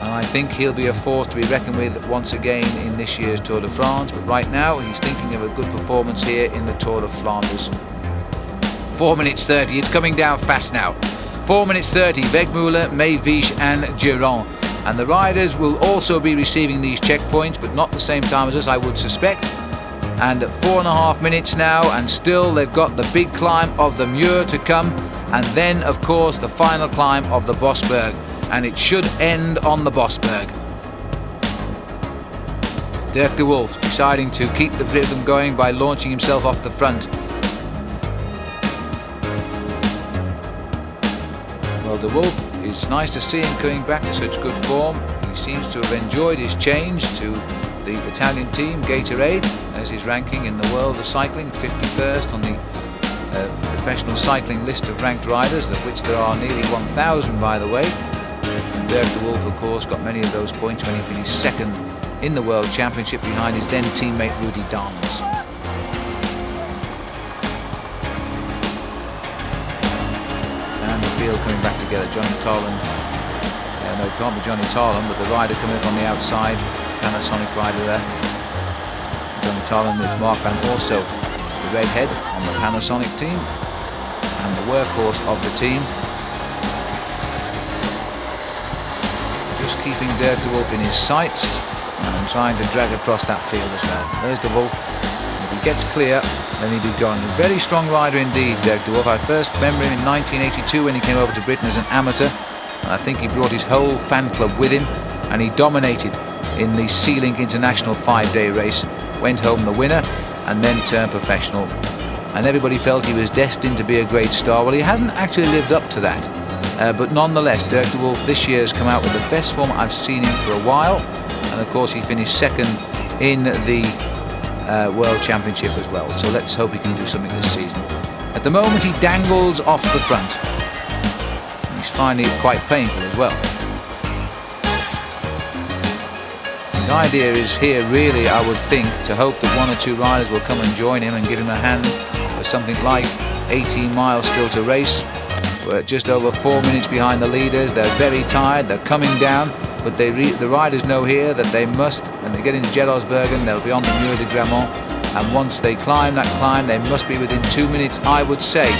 And I think he'll be a force to be reckoned with once again in this year's Tour de France, but right now he's thinking of a good performance here in the Tour de Flanders. 4 minutes 30, it's coming down fast now. 4 minutes 30, Wegmüller, Meerbeke and Durand. And the riders will also be receiving these checkpoints, but not the same time as us, I would suspect. And 4.5 minutes now, and still they've got the big climb of the Muur to come, and then of course the final climb of the Bosberg, and it should end on the Bosberg. Dirk de Wolf deciding to keep the rhythm going by launching himself off the front. Well, de Wolf, it's nice to see him coming back to such good form. He seems to have enjoyed his change to the Italian team, Gatorade, as his ranking in the world of cycling, 51st on the professional cycling list of ranked riders, of which there are nearly 1,000 by the way. Dirk de Wolf, of course, got many of those points when he finished second in the World Championship behind his then teammate Rudy Dans. And the field coming back together. Johnny Toland, no, it can't be Johnny Toland, but the rider coming up on the outside, Panasonic rider there. Johnny Toland is Mark van Orso, the redhead on the Panasonic team and the workhorse of the team. Just keeping Dirk de Wolf in his sights and trying to drag across that field as well. There's de Wolf. If he gets clear, then he'll be gone. A very strong rider indeed, Dirk de Wolf. I first remember him in 1982 when he came over to Britain as an amateur. And I think he brought his whole fan club with him, and he dominated in the Sea Link International 5-day race. Went home the winner and then turned professional. And everybody felt he was destined to be a great star. Well, he hasn't actually lived up to that. But nonetheless, Dirk de Wolf this year has come out with the best form I've seen him for a while. And of course he finished second in the World Championship as well. So let's hope he can do something this season. At the moment he dangles off the front. He's finding it quite painful as well. His idea is here really, I would think, to hope that one or two riders will come and join him and give him a hand for something like 18 miles still to race. We're just over 4 minutes behind the leaders. They're very tired, they're coming down, but the riders know here that they must, when they get into Geroldsbergen, they'll be on the Muur de Grammont, and once they climb that climb, they must be within 2 minutes, I would say,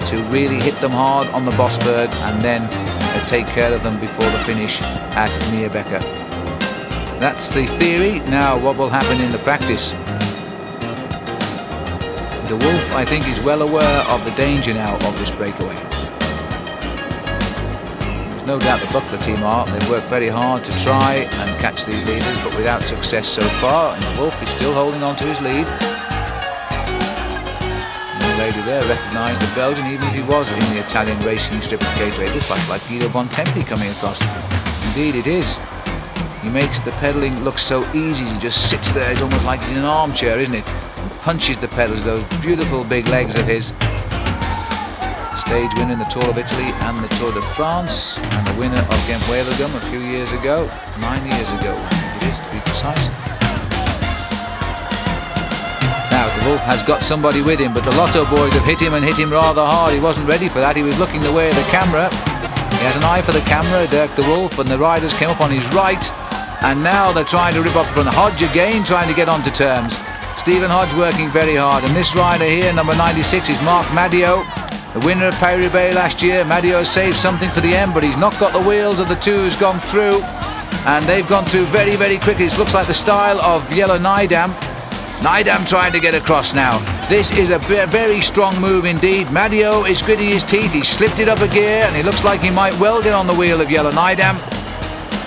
to really hit them hard on the Bosberg and then take care of them before the finish at Meerbeke. That's the theory. Now what will happen in the practice? De Wolf, I think, is well aware of the danger now of this breakaway. There's no doubt the Buckler team are. They've worked very hard to try and catch these leaders, but without success so far, and De Wolf is still holding on to his lead. The lady there recognised the Belgian, even if he was in the Italian racing strip of Caterham. It looks like Guido Bontempi coming across. Indeed it is. He makes the pedalling look so easy. He just sits there. It's almost like he's in an armchair, isn't it? And punches the pedals, those beautiful big legs of his. Stage winner in the Tour of Italy and the Tour de France, and the winner of Gent-Wevelgem a few years ago, 9 years ago, I think it is, to be precise. Now, De Wolf has got somebody with him, but the Lotto boys have hit him and hit him rather hard. He wasn't ready for that. He was looking the way of the camera. He has an eye for the camera, Dirk de Wolf, and the riders came up on his right. And now they're trying to rip off from Hodge again, trying to get onto terms. Stephen Hodge working very hard, and this rider here, number 96, is Marc Madio, the winner of Paris-Roubaix last year. Madio saved something for the end, but he's not got the wheels of the two who's gone through, and they've gone through very, very quickly. This looks like the style of Yellow Nydam. Nydam trying to get across now. This is a very strong move indeed. Madio is gritting his teeth. He's slipped it up a gear, and it looks like he might well get on the wheel of Yellow Nydam.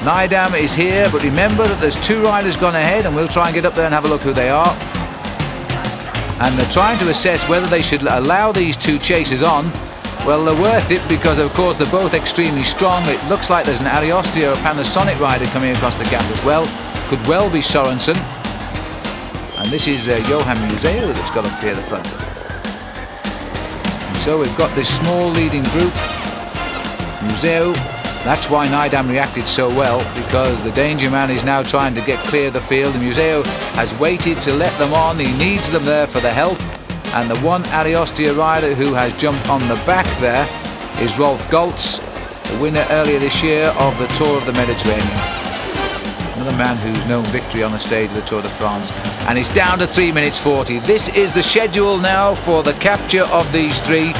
Nydam is here, but remember that there's two riders gone ahead, and we'll try and get up there and have a look who they are. And they're trying to assess whether they should allow these two chasers on. Well, they're worth it because, of course, they're both extremely strong. It looks like there's an Ariosto or Panasonic rider coming across the gap as well. Could well be Sorensen. And this is Johan Museo that's got to clear the front. And so we've got this small leading group. Museo. That's why Nydam reacted so well, because the danger man is now trying to get clear of the field. The Museo has waited to let them on. He needs them there for the help. And the one Ariosto rider who has jumped on the back there is Rolf Goltz, the winner earlier this year of the Tour of the Mediterranean. Another man who's known victory on the stage of the Tour de France. And it's down to 3 minutes 40. This is the schedule now for the capture of these three.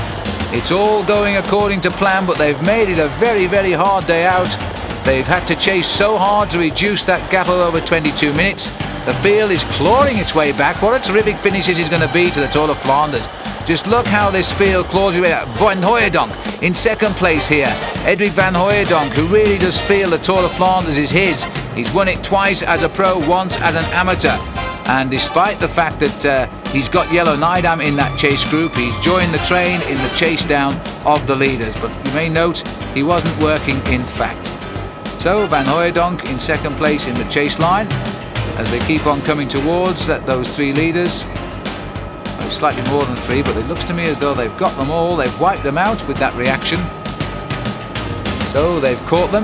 It's all going according to plan, but they've made it a very, very hard day out. They've had to chase so hard to reduce that gap of over 22 minutes. The field is clawing its way back. What a terrific finish this is going to be to the Tour de Flanders. Just look how this field claws its way back. Van Hooijdonk in second place here. Edwig Van Hooijdonk, who really does feel the Tour de Flanders is his. He's won it twice as a pro, once as an amateur. And despite the fact that he's got Yellow Nydam in that chase group, he's joined the train in the chase down of the leaders. But you may note he wasn't working in fact. So Van Hooijdonk in second place in the chase line as they keep on coming towards those three leaders. There's slightly more than 3, but it looks to me as though they've got them all. They've wiped them out with that reaction. So they've caught them.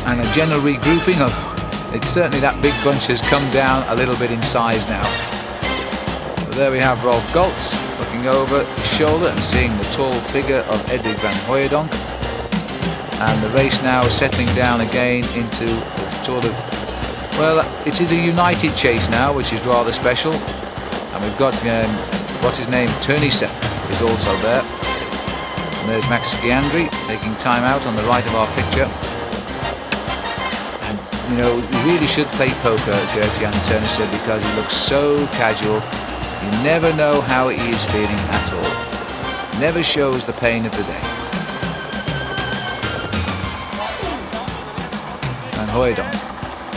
And a general regrouping of... It's certainly that big bunch has come down a little bit in size now. So there we have Rolf Goltz looking over his shoulder and seeing the tall figure of Edwig van Hooijdonk. And the race now settling down again into the sort of... Well, it is a united chase now, which is rather special. And we've got, what's his name, Teunissen is also there. And there's Max Schiandri taking time out on the right of our picture. And, you know, you really should play poker, Gert-Jan Teunissen, because he looks so casual. You never know how he is feeling at all. Never shows the pain of the day. Van Hooijdonk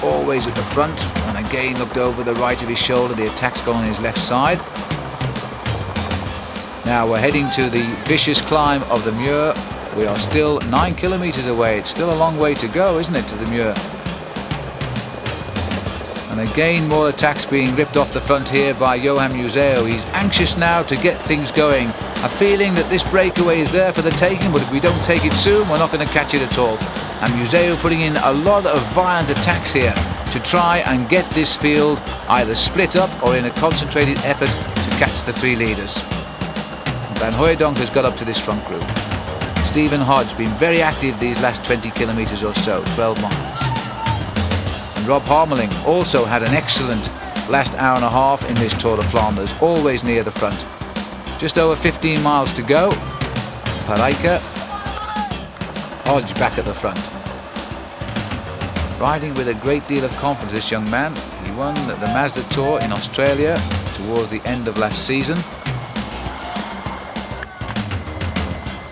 always at the front, and again looked over the right of his shoulder. The attack's gone on his left side. Now we're heading to the vicious climb of the Muur. We are still 9 kilometers away. It's still a long way to go, isn't it, to the Muur? And again more attacks being ripped off the front here by Johan Museeuw. He's anxious now to get things going. A feeling that this breakaway is there for the taking, but if we don't take it soon, we're not going to catch it at all. And Museeuw putting in a lot of violent attacks here to try and get this field either split up or in a concentrated effort to catch the 3 leaders. Van Hooijdonk has got up to this front group. Stephen Hodge been very active these last 20 kilometers or so, 12 miles. And Rob Harmeling also had an excellent last hour and a half in this Tour de Flanders, always near the front. Just over 15 miles to go. Parijke, Hodge back at the front. Riding with a great deal of confidence, this young man. He won the Mazda Tour in Australia towards the end of last season.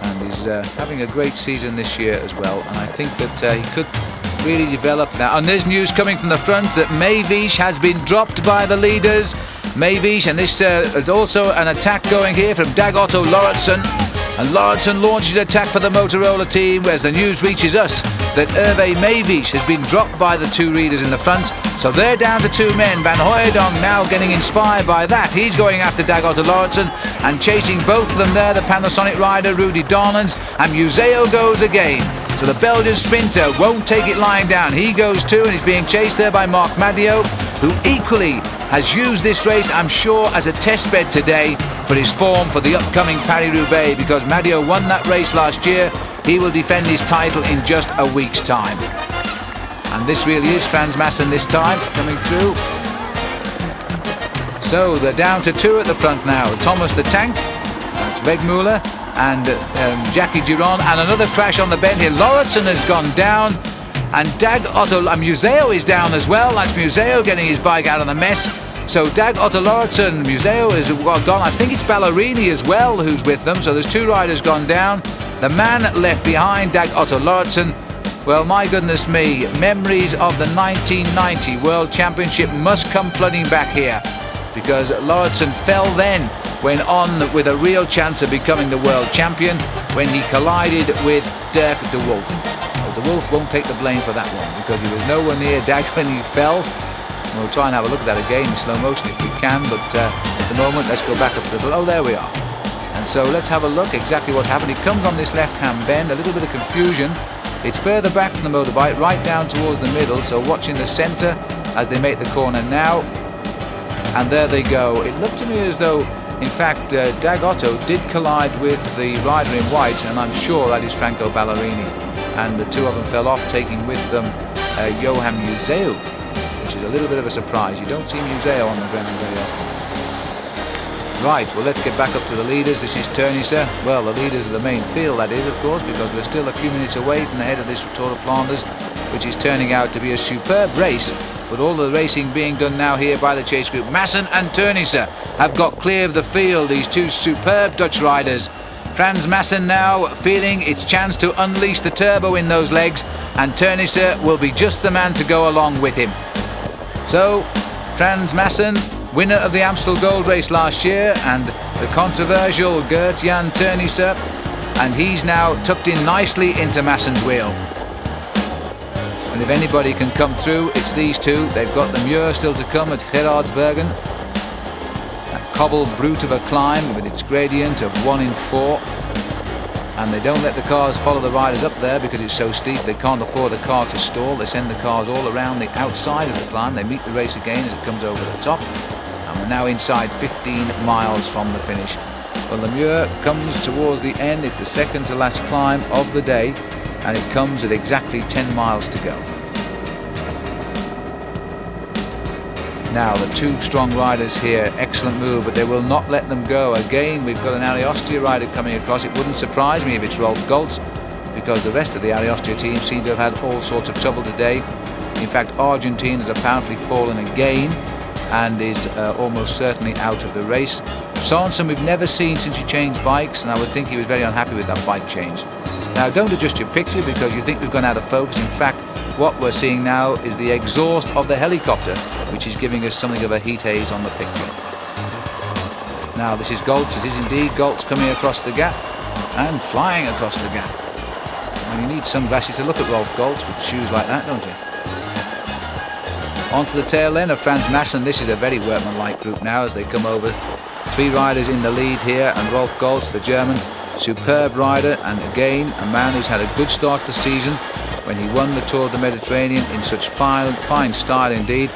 And he's having a great season this year as well. And I think that he could really develop now. And there's news coming from the front that Meerbeke has been dropped by the leaders. Meerbeke, and this is also an attack going here from Dag Otto Lauritsen. And Lauritsen launches attack for the Motorola team, whereas the news reaches us that Hervé Meerbeke has been dropped by the 2 leaders in the front. So they're down to 2 men. Van Hooijdonk now getting inspired by that. He's going after Dag Otto Lauritsen and chasing both of them there, the Panasonic rider Rudy Darnans, and Museeuw goes again. So the Belgian sprinter won't take it lying down. He goes too, and he's being chased there by Marc Madiot, who equally has used this race, I'm sure, as a test bed today for his form for the upcoming Paris-Roubaix, because Madiot won that race last year. He will defend his title in just a week's time. And this really is Frans Maassen this time, coming through. So they're down to 2 at the front now. Thomas the Tank, that's Wegmüller, and Jackie Durand, and another crash on the bend here. Lauritsen has gone down, and Dag Otto Museeuw is down as well. That's Museeuw getting his bike out of the mess. So Dag Otto Lauritsen, Museeuw is gone. I think it's Ballerini as well who's with them. So there's 2 riders gone down. The man left behind, Dag Otto Lauritsen. Well, my goodness me, memories of the 1990 World Championship must come flooding back here, because Lauritsen fell then, went on with a real chance of becoming the world champion when he collided with Dirk de Wolf. Well, de Wolf won't take the blame for that one, because he was nowhere near Dag when he fell. And we'll try and have a look at that again in slow motion if we can, but at the moment let's go back up to the... Oh, there we are. And so let's have a look exactly what happened. He comes on this left-hand bend, a little bit of confusion. It's further back from the motorbike, right down towards the middle, so watching the centre as they make the corner now. And there they go. It looked to me as though, in fact, Dag Otto did collide with the rider in white, and I'm sure that is Franco Ballerini. And the 2 of them fell off, taking with them Johan Museeuw, which is a little bit of a surprise. You don't see Museeuw on the ground very often. Right, well, let's get back up to the leaders. This is Teunissen. Well, the leaders of the main field, that is, of course, because we're still a few minutes away from the head of this Tour de Flanders, which is turning out to be a superb race. But all the racing being done now here by the chase group. Maassen and Teunissen have got clear of the field, these 2 superb Dutch riders. Frans Maassen now feeling its chance to unleash the turbo in those legs, and Teunissen will be just the man to go along with him. So, Frans Maassen, winner of the Amstel Gold Race last year, and the controversial Gert-Jan Teunissen, and he's now tucked in nicely into Maassen's wheel. And if anybody can come through, it's these 2. They've got the Muur still to come at Gerardsbergen. cobble brute of a climb with its gradient of 1 in 4. And they don't let the cars follow the riders up there because it's so steep. They can't afford a car to stall. They send the cars all around the outside of the climb. They meet the race again as it comes over the top. And we're now inside 15 miles from the finish. Well, the Muur comes towards the end. It's the second to last climb of the day, and it comes at exactly 10 miles to go. Now the two strong riders here, excellent move, but they will not let them go. Again, we've got an Austria rider coming across. It wouldn't surprise me if it's Rolf Goltz, because the rest of the Austria team seem to have had all sorts of trouble today. In fact, Argentine has apparently fallen again and is almost certainly out of the race. Sorensen we've never seen since he changed bikes, and I would think he was very unhappy with that bike change. Now don't adjust your picture because you think we've gone out of focus. In fact, what we're seeing now is the exhaust of the helicopter, which is giving us something of a heat haze on the picture. Now this is Goltz. It is indeed Goltz coming across the gap and flying across the gap. And you need sunglasses to look at Rolf Goltz with shoes like that, don't you? Onto the tail then of Frans Maassen. This is a very workmanlike group now as they come over. 3 riders in the lead here, and Rolf Goltz, the German, superb rider, and again a man who's had a good start to the season when he won the Tour of the Mediterranean in such fine style indeed.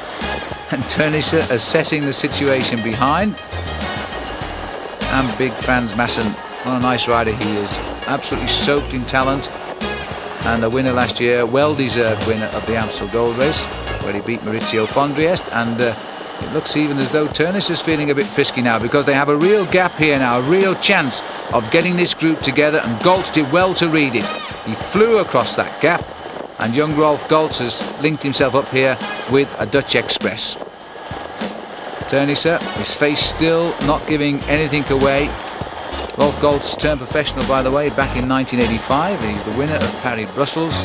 And Tönnissen assessing the situation behind. And big Frans Maassen, what a nice rider he is. Absolutely soaked in talent, and a winner last year, well-deserved winner of the Amstel Gold Race, where he beat Maurizio Fondriest. And it looks even as though Tönnissen is feeling a bit frisky now, because they have a real gap here now, a real chance of getting this group together, and Goltz did well to read it. He flew across that gap, and young Rolf Goltz has linked himself up here with a Dutch Express. Tönnissen, his face still not giving anything away. Rolf Goltz turned professional, by the way, back in 1985. He's the winner of Paris-Brussels,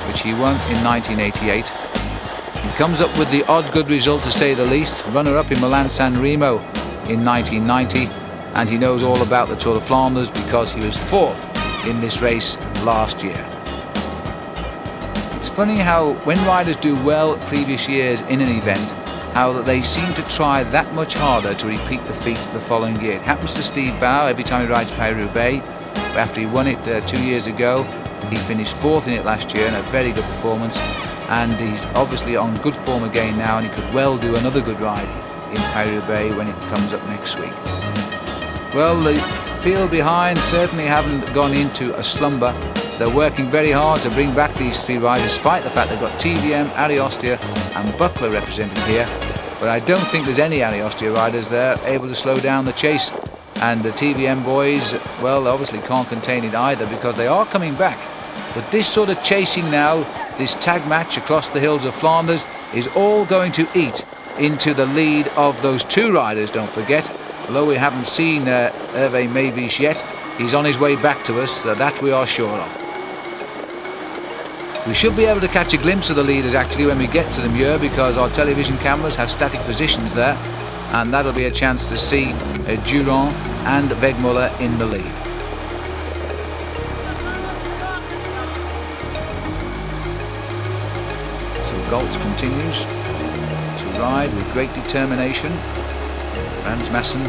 which he won in 1988. He comes up with the odd good result, to say the least. Runner-up in Milan-San Remo in 1990, and he knows all about the Tour de Flanders because he was 4th in this race last year. It's funny how when riders do well previous years in an event, how that they seem to try that much harder to repeat the feat the following year. It happens to Steve Bauer every time he rides Paris-Roubaix. After he won it 2 years ago, he finished 4th in it last year in a very good performance, and he's obviously on good form again now, and he could well do another good ride in Paris-Roubaix when it comes up next week. Well, the field behind certainly haven't gone into a slumber. They're working very hard to bring back these 3 riders, despite the fact they've got TVM, Austria and Buckler represented here. But I don't think there's any Austria riders there able to slow down the chase. And the TVM boys, well, obviously can't contain it either, because they are coming back. But this sort of chasing now, this tag match across the hills of Flanders, is all going to eat into the lead of those 2 riders, don't forget. Although we haven't seen Hervé Meerbeke yet, he's on his way back to us, that we are sure of. We should be able to catch a glimpse of the leaders actually when we get to the Muur, because our television cameras have static positions there, and that'll be a chance to see Durand and Wegmüller in the lead. So Goltz continues to ride with great determination. Frans Maassen.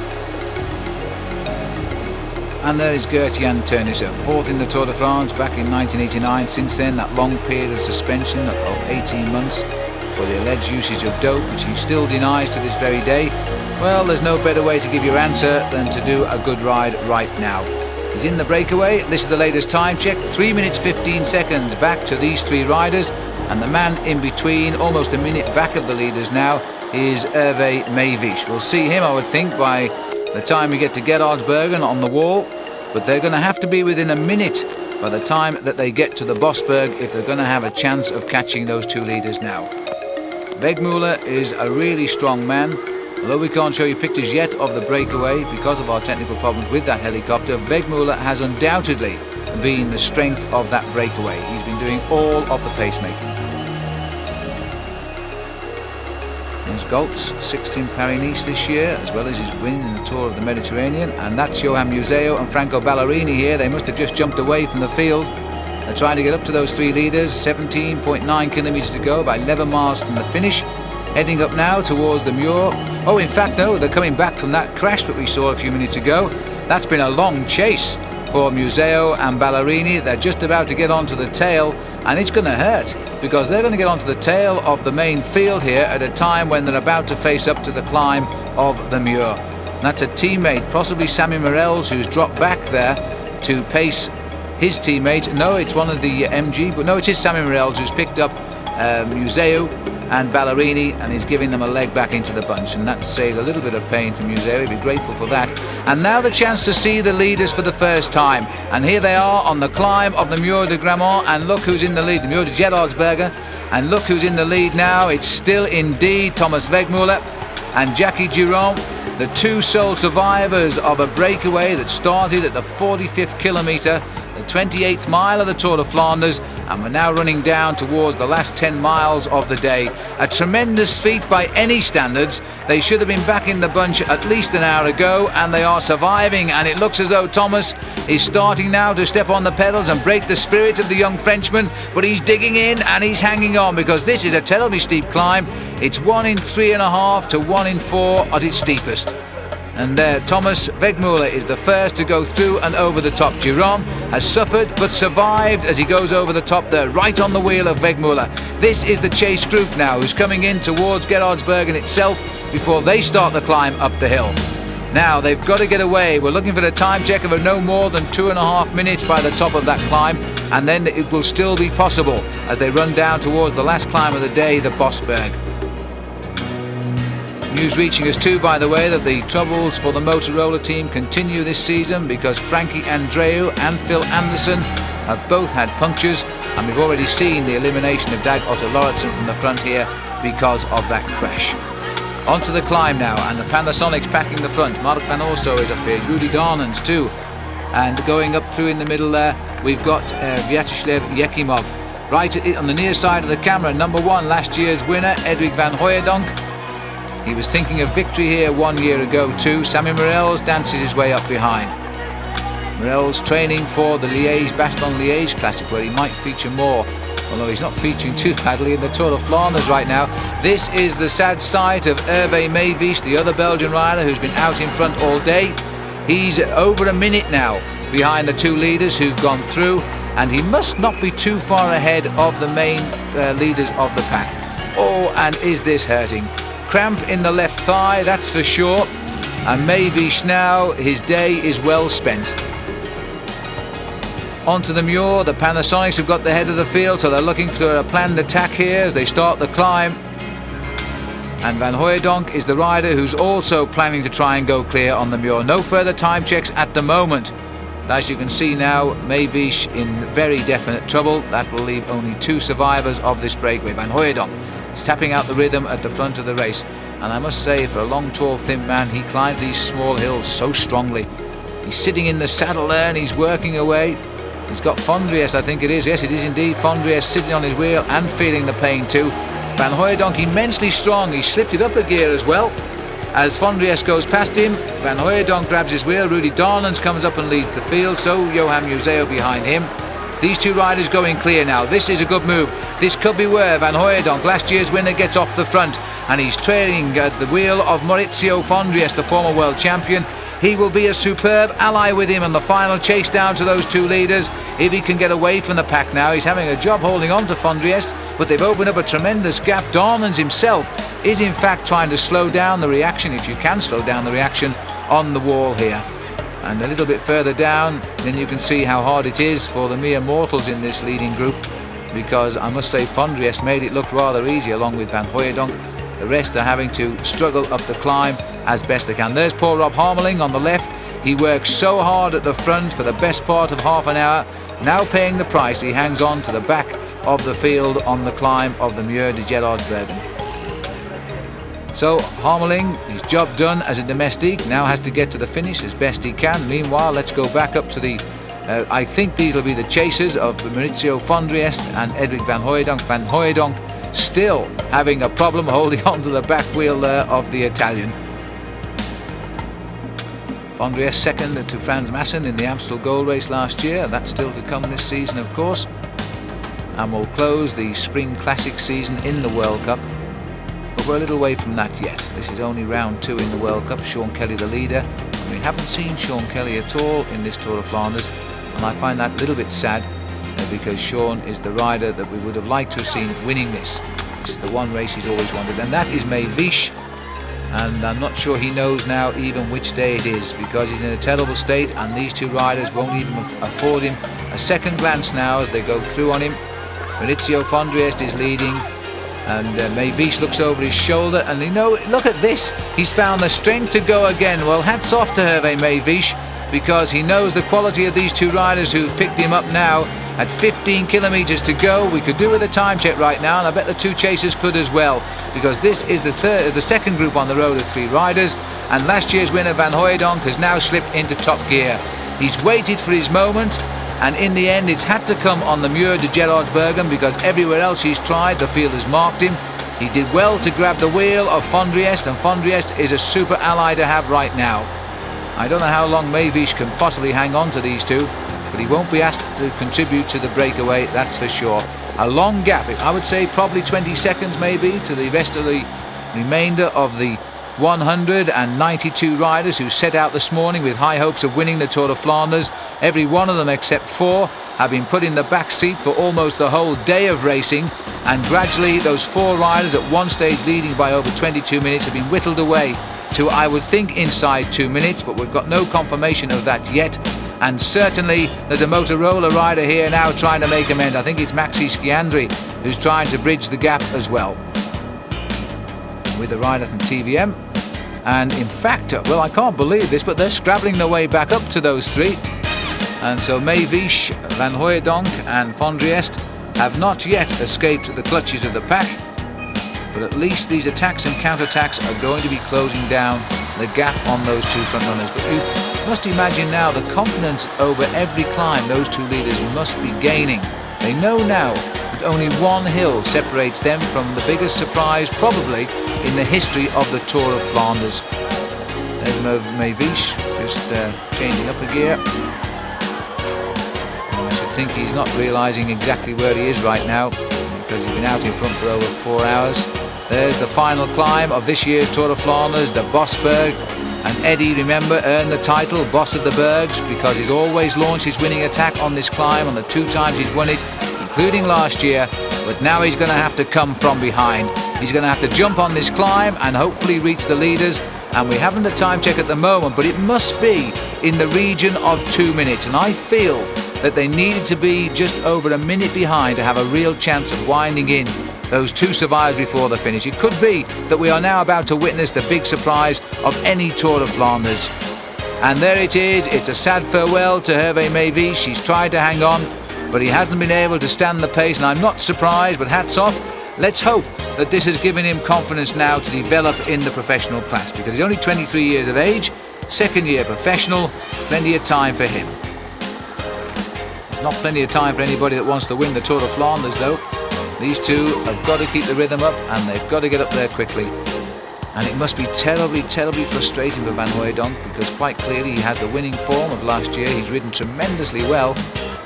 And there is Gert-Jan Tönnissen, 4th in the Tour de France back in 1989. Since then, that long period of suspension of 18 months for the alleged usage of dope, which he still denies to this very day. Well, there's no better way to give your answer than to do a good ride right now. He's in the breakaway. This is the latest time check, 3 minutes 15 seconds back to these 3 riders, and the man in between, almost a minute back of the leaders now, is Hervé Meerbeke. We'll see him, I would think, by the time we get to Gerardsbergen on the wall, but they're going to have to be within a minute by the time that they get to the Bosberg if they're going to have a chance of catching those 2 leaders now. Wegmüller is a really strong man. Although we can't show you pictures yet of the breakaway because of our technical problems with that helicopter, Wegmüller has undoubtedly been the strength of that breakaway. He's been doing all of the pacemaking. There's Goltz, 6th in Paris-Nice this year, as well as his win in the Tour of the Mediterranean. And that's Johan Museeuw and Franco Ballerini here. They must have just jumped away from the field. They're trying to get up to those 3 leaders. 17.9 kilometres to go, about 11 miles from the finish. Heading up now towards the Muur. Oh, in fact, no, they're coming back from that crash that we saw a few minutes ago. That's been a long chase for Museo and Ballerini. They're just about to get onto the tail, and it's going to hurt because they're going to get onto the tail of the main field here at a time when they're about to face up to the climb of the Muur. That's a teammate, possibly Sammy Morels, who's dropped back there to pace his teammate. No, it's one of the MG, but no, it is Sammy Morels who's picked up Museo and Ballerini and is giving them a leg back into the bunch, and that saved a little bit of pain for Museo. He'd be grateful for that. And now the chance to see the leaders for the first time, and here they are on the climb of the Muur de Grammont, and look who's in the lead, the Muur de Gerardsbergen, and look who's in the lead now. It's still indeed Thomas Wegmüller and Jackie Durand, the two sole survivors of a breakaway that started at the 45th kilometre, the 28th mile of the Tour de Flanders, and we're now running down towards the last 10 miles of the day. A tremendous feat by any standards. They should have been back in the bunch at least an hour ago, and they are surviving, and it looks as though Thomas is starting now to step on the pedals and break the spirit of the young Frenchman, but he's digging in and he's hanging on because this is a terribly steep climb. It's 1 in 3.5 to 1 in 4 at its steepest. And there, Thomas Wegmüller is the first to go through and over the top. Durand has suffered but survived as he goes over the top there, right on the wheel of Wegmüller. This is the chase group now who's coming in towards Gerardsbergen itself before they start the climb up the hill. Now they've got to get away. We're looking for the time check of no more than 2.5 minutes by the top of that climb, and then it will still be possible as they run down towards the last climb of the day, the Bosberg. News reaching us too, by the way, that the troubles for the Motorola team continue this season because Frankie Andreu and Phil Anderson have both had punctures, and we've already seen the elimination of Dag Otto Lauritsen from the front here because of that crash. Onto the climb now, and the Panasonics packing the front. Mark van Orso is up here, Rudy Darnans too, and going up through in the middle there we've got Vyacheslav Yekimov. Right on the near side of the camera, number 1, last year's winner, Edwig van Hooijdonk. He was thinking of victory here 1 year ago too. Sammy Morels dances his way up behind. Morels training for the Liège-Bastogne-Liège Classic, where he might feature more, although he's not featuring too badly in the Tour de Flanders right now. This is the sad sight of Hervé Meevies, the other Belgian rider who's been out in front all day. He's over a minute now behind the two leaders who've gone through, and he must not be too far ahead of the main leaders of the pack. Oh, and is this hurting? Cramp in the left thigh, that's for sure. And Meevies now, his day is well spent. Onto the Muur, the Panasonics have got the head of the field, so they're looking for a planned attack here as they start the climb. And Van Hooijdonk is the rider who's also planning to try and go clear on the Muur. No further time checks at the moment. But as you can see now, Meevies in very definite trouble. That will leave only 2 survivors of this breakaway. Van Hooijdonk is tapping out the rhythm at the front of the race, and I must say, for a long, tall, thin man, he climbs these small hills so strongly. He's sitting in the saddle there and he's working away. He's got Fondriest, I think it is. Yes, it is indeed Fondriest sitting on his wheel and feeling the pain too. Van Hooijdonk immensely strong. He slipped it up a gear as well. As Fondriest goes past him, Van Hooijdonk grabs his wheel. Rudy Darnans comes up and leads the field, so Johan Museo behind him. These 2 riders going clear now. This is a good move. This could be where Van Hooijdonk, last year's winner, gets off the front, and he's trailing at the wheel of Maurizio Fondriest, the former world champion. He will be a superb ally with him on the final chase down to those 2 leaders. If he can get away from the pack now, he's having a job holding on to Fondriest, but they've opened up a tremendous gap. Darnans himself is in fact trying to slow down the reaction, if you can slow down the reaction, on the wall here. And a little bit further down, then you can see how hard it is for the mere mortals in this leading group, because I must say Fondriest made it look rather easy along with Van Hooijdonk. The rest are having to struggle up the climb as best they can. There's poor Rob Harmeling on the left. He works so hard at the front for the best part of half an hour. Now paying the price, he hangs on to the back of the field on the climb of the Muur de Gerardsbergen. So Harmeling, his job done as a domestique, now has to get to the finish as best he can. Meanwhile, let's go back up to the I think these will be the chasers of Maurizio Fondriest and Edwig van Hooijdonk. Van Hooijdonk still having a problem holding on to the back wheel there of the Italian. Fondriest second to Frans Maassen in the Amstel Gold Race last year. That's still to come this season, of course. And we'll close the Spring Classic season in the World Cup. but we're a little way from that yet. This is only round 2 in the World Cup. Sean Kelly the leader. We haven't seen Sean Kelly at all in this Tour de Flanders, and I find that a little bit sad because Sean is the rider that we would have liked to have seen winning this. This is the one race he's always wanted, and that is Meerbeke. And I'm not sure he knows now even which day it is, because he's in a terrible state, and these two riders won't even afford him a second glance now as they go through on him. Fondriest is leading, and Meerbeke looks over his shoulder, and look at this, he's found the strength to go again. Well, hats off to Meerbeke, because he knows the quality of these two riders who've picked him up now. At 15 kilometers to go, we could do with a time check right now, and I bet the two chasers could as well, because this is the second group on the road of 3 riders, and last year's winner Van Hooijdonk has now slipped into top gear. He's waited for his moment, and in the end it's had to come on the Muur de Gerardsbergen, because everywhere else he's tried, the field has marked him. He did well to grab the wheel of Fondriest, and Fondriest is a super ally to have right now. I don't know how long Meerbeke can possibly hang on to these two, but he won't be asked to contribute to the breakaway, that's for sure. A long gap, I would say probably 20 seconds maybe, to the rest of the remainder of the 192 riders who set out this morning with high hopes of winning the Tour de Flanders. Every one of them except 4 have been put in the back seat for almost the whole day of racing, and gradually those 4 riders at one stage leading by over 22 minutes have been whittled away to, I would think, inside 2 minutes, but we've got no confirmation of that yet. And certainly there's a Motorola rider here now trying to make amends. I think it's Maxi Sciandri who's trying to bridge the gap as well, with the rider from TVM. And in fact, well, I can't believe this, but they're scrabbling their way back up to those 3. And so Meerbeke, Van Hooijdonk and Fondriest have not yet escaped the clutches of the pack, but at least these attacks and counterattacks are going to be closing down the gap on those 2 front runners. But you must imagine now the confidence over every climb those 2 leaders must be gaining. They know now that only one hill separates them from the biggest surprise probably in the history of the Tour of Flanders. There's Meerbeke just changing up a gear. I should think he's not realising exactly where he is right now, because he's been out in front for over 4 hours. There's the final climb of this year's Tour de Flanders, the Bosberg. And Eddie, remember, earned the title Boss of the Bergs because he's always launched his winning attack on this climb on the 2 times he's won it, including last year. But now he's going to have to come from behind. He's going to have to jump on this climb and hopefully reach the leaders. And we haven't a time check at the moment, but it must be in the region of 2 minutes. And I feel that they needed to be just over a minute behind to have a real chance of winding in those 2 survivors before the finish. It could be that we are now about to witness the big surprise of any Tour de Flanders. And there it is. It's a sad farewell to Hervé Meerbeke. She's tried to hang on, but he hasn't been able to stand the pace, and I'm not surprised, but hats off. Let's hope that this has given him confidence now to develop in the professional class, because he's only 23 years of age, 2nd year professional, plenty of time for him. There's not plenty of time for anybody that wants to win the Tour de Flanders though. These 2 have got to keep the rhythm up, and they've got to get up there quickly. And it must be terribly, terribly frustrating for Van Hooijdonk, because quite clearly he has the winning form of last year. He's ridden tremendously well,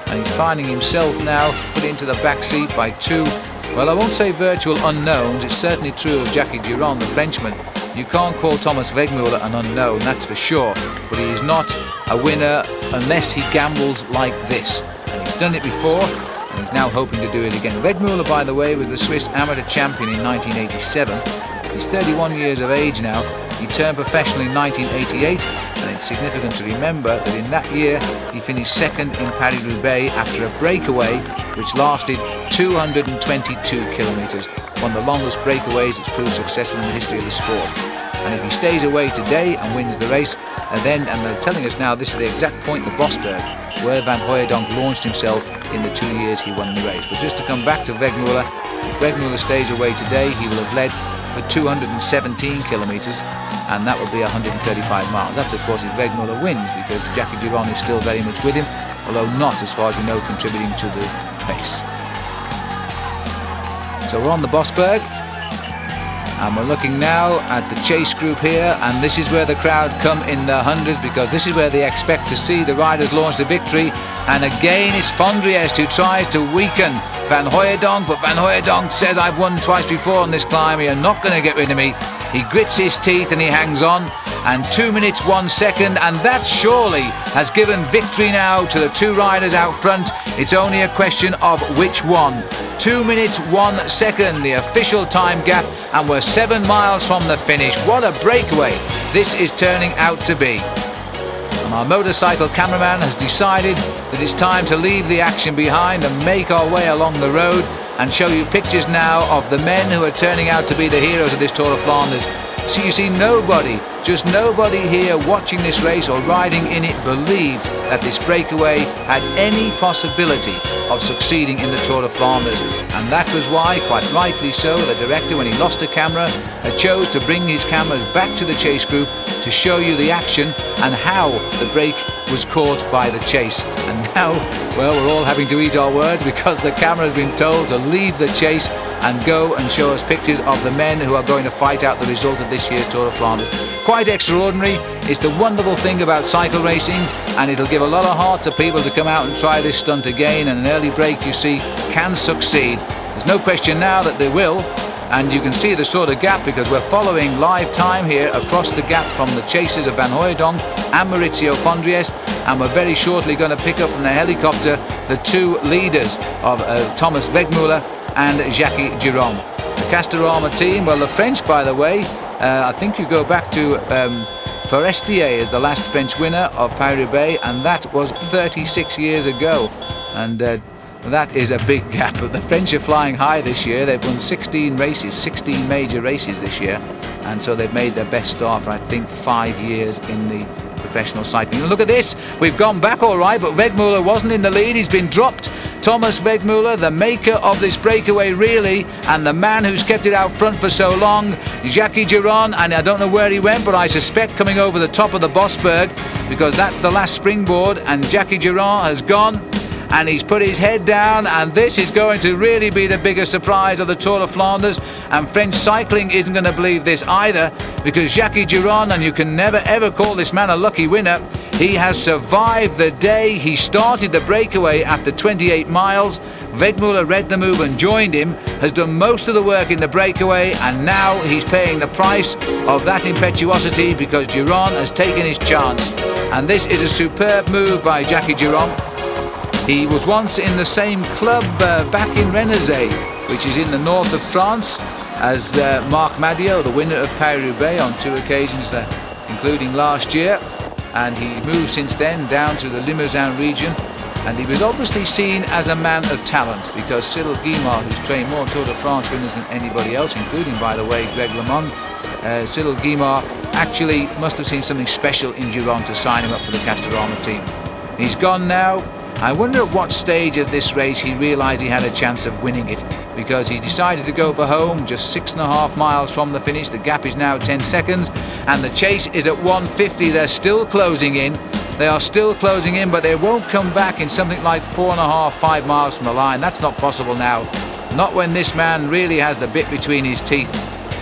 and he's finding himself now put into the back seat by 2, well, I won't say virtual unknowns. It's certainly true of Jackie Durand, the Frenchman. You can't call Thomas Wegmüller an unknown, that's for sure, but he is not a winner unless he gambles like this. And he's done it before, and he's now hoping to do it again. Wegmüller, by the way, was the Swiss amateur champion in 1987. He's 31 years of age now. He turned professional in 1988, and it's significant to remember that in that year he finished 2nd in Paris-Roubaix after a breakaway which lasted 222 kilometres, one of the longest breakaways that's proved successful in the history of the sport. And if he stays away today and wins the race, and they're telling us now this is the exact point, the Bosberg, where Van Hooijdonk launched himself in the 2 years he won the race. But just to come back to Wegmüller, if Wegmüller stays away today, he will have led for 217 kilometres, and that would be 135 miles. That's of course if Wegmüller wins, because Jackie Durand is still very much with him, although not, as far as we know, contributing to the pace. So we're on the Bosberg, and we're looking now at the chase group here, and this is where the crowd come in the hundreds, because this is where they expect to see the riders launch the victory. And again it's Fondriest who tries to weaken Van Hooijdonk, but Van Hooijdonk says, I've won twice before on this climb, you're not going to get rid of me. He grits his teeth and he hangs on, and 2 minutes 1 second, and that surely has given victory now to the two riders out front. It's only a question of which one. 2 minutes 1 second, the official time gap, and we're 7 miles from the finish. What a breakaway this is turning out to be. And our motorcycle cameraman has decided that it's time to leave the action behind and make our way along the road and show you pictures now of the men who are turning out to be the heroes of this Tour de Flanders. So you see, nobody, just nobody here watching this race or riding in it believed that this breakaway had any possibility of succeeding in the Tour de Flanders. And that was why, quite rightly so, the director, when he lost the camera, chose to bring his cameras back to the chase group to show you the action and how the break was caught by the chase. And now, well, we're all having to eat our words because the camera has been told to leave the chase and go and show us pictures of the men who are going to fight out the result of this year's Tour de Flanders. Quite extraordinary. It's the wonderful thing about cycle racing, and it'll give a lot of heart to people to come out and try this stunt again, and an early break, you see, can succeed. There's no question now that they will, and you can see the sort of gap because we're following live time here across the gap from the chasers of Van Hooijdonk and Maurizio Fondriest, and we're very shortly going to pick up from the helicopter the two leaders of Thomas Wegmüller and Jackie Durand. The Castorama team, well, the French, by the way, I think you go back to Forestier as the last French winner of Paris-Roubaix, and that was 36 years ago, and that is a big gap. But the French are flying high this year. They've won 16 races, 16 major races this year, and so they've made their best start for, I think, 5 years in the professional cycling. And look at this, we've gone back all right, but Wegmüller wasn't in the lead. He's been dropped. Thomas Wegmüller, the maker of this breakaway really, and the man who's kept it out front for so long, Jackie Durand, and I don't know where he went, but I suspect coming over the top of the Bosberg, because that's the last springboard, and Jackie Durand has gone, and he's put his head down, and this is going to really be the biggest surprise of the Tour de Flanders, and French cycling isn't going to believe this either, because Jackie Durand, and you can never ever call this man a lucky winner, he has survived the day. He started the breakaway after 28 miles. Wegmüller read the move and joined him, has done most of the work in the breakaway, and now he's paying the price of that impetuosity because Durand has taken his chance. And this is a superb move by Jackie Durand. He was once in the same club back in Rennes, which is in the north of France, as Marc Madiot, the winner of Paris-Roubaix on 2 occasions, including last year. And he moved since then down to the Limousin region, and he was obviously seen as a man of talent because Cyril Guimard, who's trained more Tour de France winners than anybody else, including, by the way, Greg LeMond, Cyril Guimard actually must have seen something special in Durand to sign him up for the Castorama team. He's gone now. I wonder at what stage of this race he realised he had a chance of winning it, because he decided to go for home just 6.5 miles from the finish. The gap is now 10 seconds, and the chase is at 150. They're still closing in. They are still closing in, but they won't come back in something like 4.5, 5 miles from the line. That's not possible now. Not when this man really has the bit between his teeth.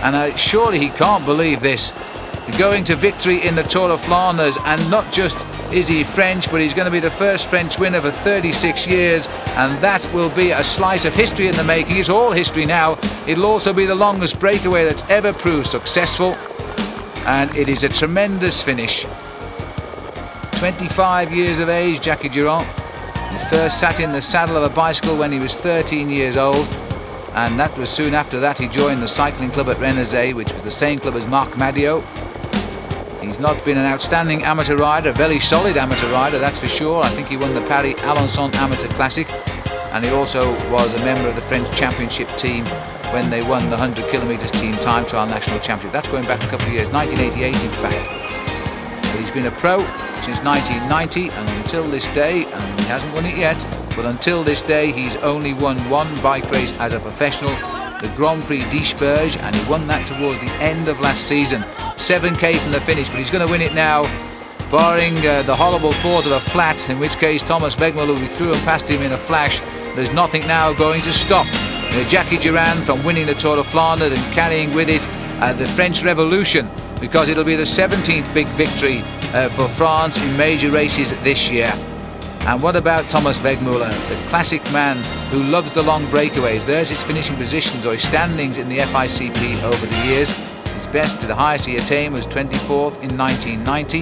And surely he can't believe this. Going to victory in the Tour de Flanders, and not just is he French, but he's going to be the first French winner for 36 years, and that will be a slice of history in the making. It's all history now. It'll also be the longest breakaway that's ever proved successful, and it is a tremendous finish. 25 years of age, Jackie Durand. He first sat in the saddle of a bicycle when he was 13 years old, and that was soon after that he joined the cycling club at Rennes, which was the same club as Marc Madiot. He's not been an outstanding amateur rider, a very solid amateur rider, that's for sure. I think he won the Paris-Alençon Amateur Classic, and he also was a member of the French Championship team when they won the 100 kilometres team time trial national championship. That's going back a couple of years, 1988 in fact. But he's been a pro since 1990, and until this day, and he hasn't won it yet, but until this day he's only won one bike race as a professional, the Grand Prix d'Ispers, and he won that towards the end of last season. 7k from the finish, but he's going to win it now, barring the horrible thought of a flat, in which case Thomas Wegmüller will be through and past him in a flash. There's nothing now going to stop Jackie Durand from winning the Tour de Flanders and carrying with it the French Revolution, because it'll be the 17th big victory for France in major races this year. And what about Thomas Wegmüller, the classic man who loves the long breakaways? There's his finishing positions or his standings in the FICP over the years. His best to the highest he attained was 24th in 1990.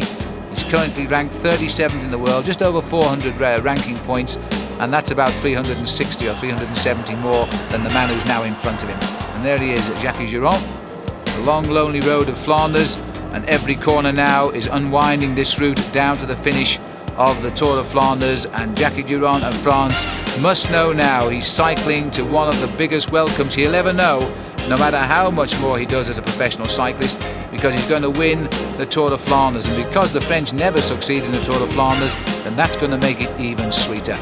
He's currently ranked 37th in the world, just over 400 ranking points, and that's about 360 or 370 more than the man who's now in front of him. And there he is, Jacques Durand, the long lonely road of Flanders, and every corner now is unwinding this route down to the finish of the Tour de Flanders, and Jacques Durand of France must know now he's cycling to one of the biggest welcomes he'll ever know, no matter how much more he does as a professional cyclist, because he's going to win the Tour de Flanders, and because the French never succeed in the Tour de Flanders, then that's going to make it even sweeter.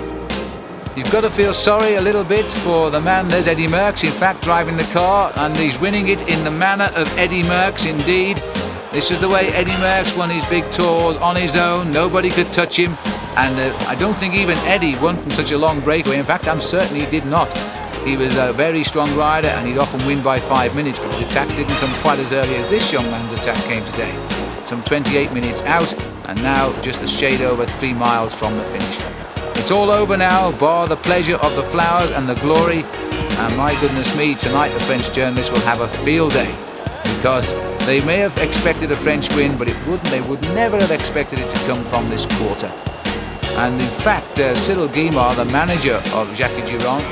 You've got to feel sorry a little bit for the man. There's Eddy Merckx, in fact, driving the car, and he's winning it in the manner of Eddy Merckx indeed. This is the way Eddy Merckx won his big tours on his own. Nobody could touch him, and I don't think even Eddy won from such a long breakaway. In fact, I'm certain he did not. He was a very strong rider, and he'd often win by 5 minutes, but his attack didn't come quite as early as this young man's attack came today. Some 28 minutes out, and now just a shade over 3 miles from the finish. It's all over now, bar the pleasure of the flowers and the glory, and my goodness me, tonight the French journalists will have a field day, because they may have expected a French win, but they would never have expected it to come from this quarter. And in fact, Cyril Guimard, the manager of Jacques Durand,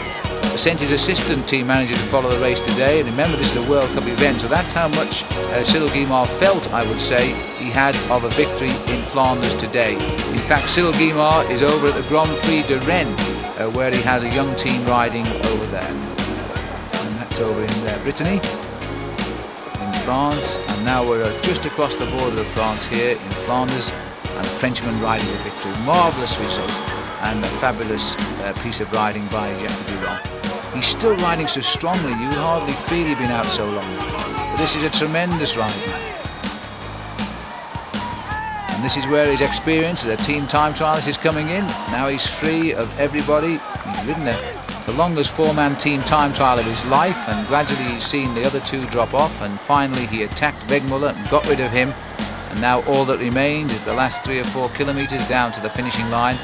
sent his assistant team manager to follow the race today. And remember, this is a World Cup event, so that's how much Cyril Guimard felt, I would say, he had of a victory in Flanders today. In fact, Cyril Guimard is over at the Grand Prix de Rennes, where he has a young team riding over there. And that's over in Brittany, in France. And now we're just across the border of France here in Flanders, and a Frenchman riding to victory. Marvellous result, and a fabulous piece of riding by Jacques Durand. He's still riding so strongly, you hardly feel he'd been out so long. But this is a tremendous ride. And this is where his experience as a team time trialist is coming in. Now he's free of everybody. He's ridden the longest 4-man team time trial of his life, and gradually he's seen the other 2 drop off, and finally he attacked Wegmüller and got rid of him. And now all that remains is the last 3 or 4 kilometres down to the finishing line.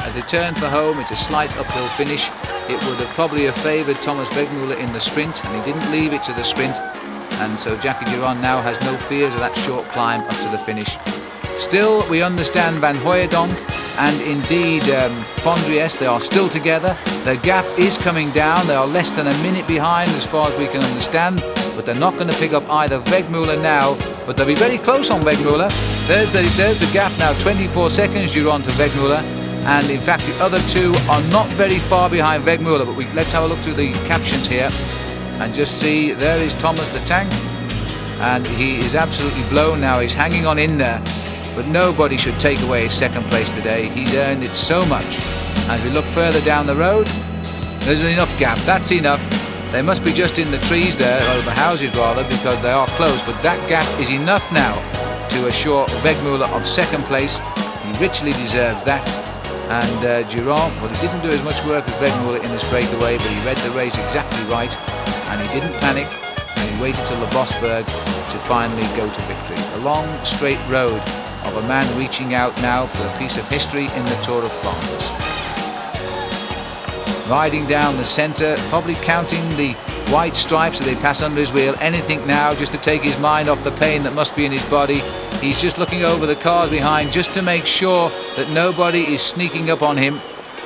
As they turn for home, it's a slight uphill finish. It would have probably favoured Thomas Wegmüller in the sprint, and he didn't leave it to the sprint. And so Jacques Durand now has no fears of that short climb up to the finish. Still, we understand Van Hooijdonk and indeed Fondriest, they are still together. The gap is coming down. They are less than a minute behind as far as we can understand, but they're not going to pick up either Wegmüller now, but they'll be very close on Wegmüller. There's the gap now, 24 seconds Durand to Wegmüller. And in fact the other 2 are not very far behind Wegmüller, but let's have a look through the captions here and just see. There is Thomas the Tank, and he is absolutely blown now. He's hanging on in there, but nobody should take away his second place today. He's earned it so much. As we look further down the road, there's enough gap, that's enough. They must be just in the trees there, or the houses rather, because they are close, but that gap is enough now to assure Wegmüller of second place. He richly deserves that. And Durand, well, he didn't do as much work with Wegmüller in this breakaway, but he read the race exactly right, and he didn't panic, and he waited till the Bosberg to finally go to victory. A long, straight road of a man reaching out now for a piece of history in the Tour de Flanders. Riding down the centre, probably counting the white stripes as they pass under his wheel. Anything now just to take his mind off the pain that must be in his body. He's just looking over the cars behind just to make sure that nobody is sneaking up on him,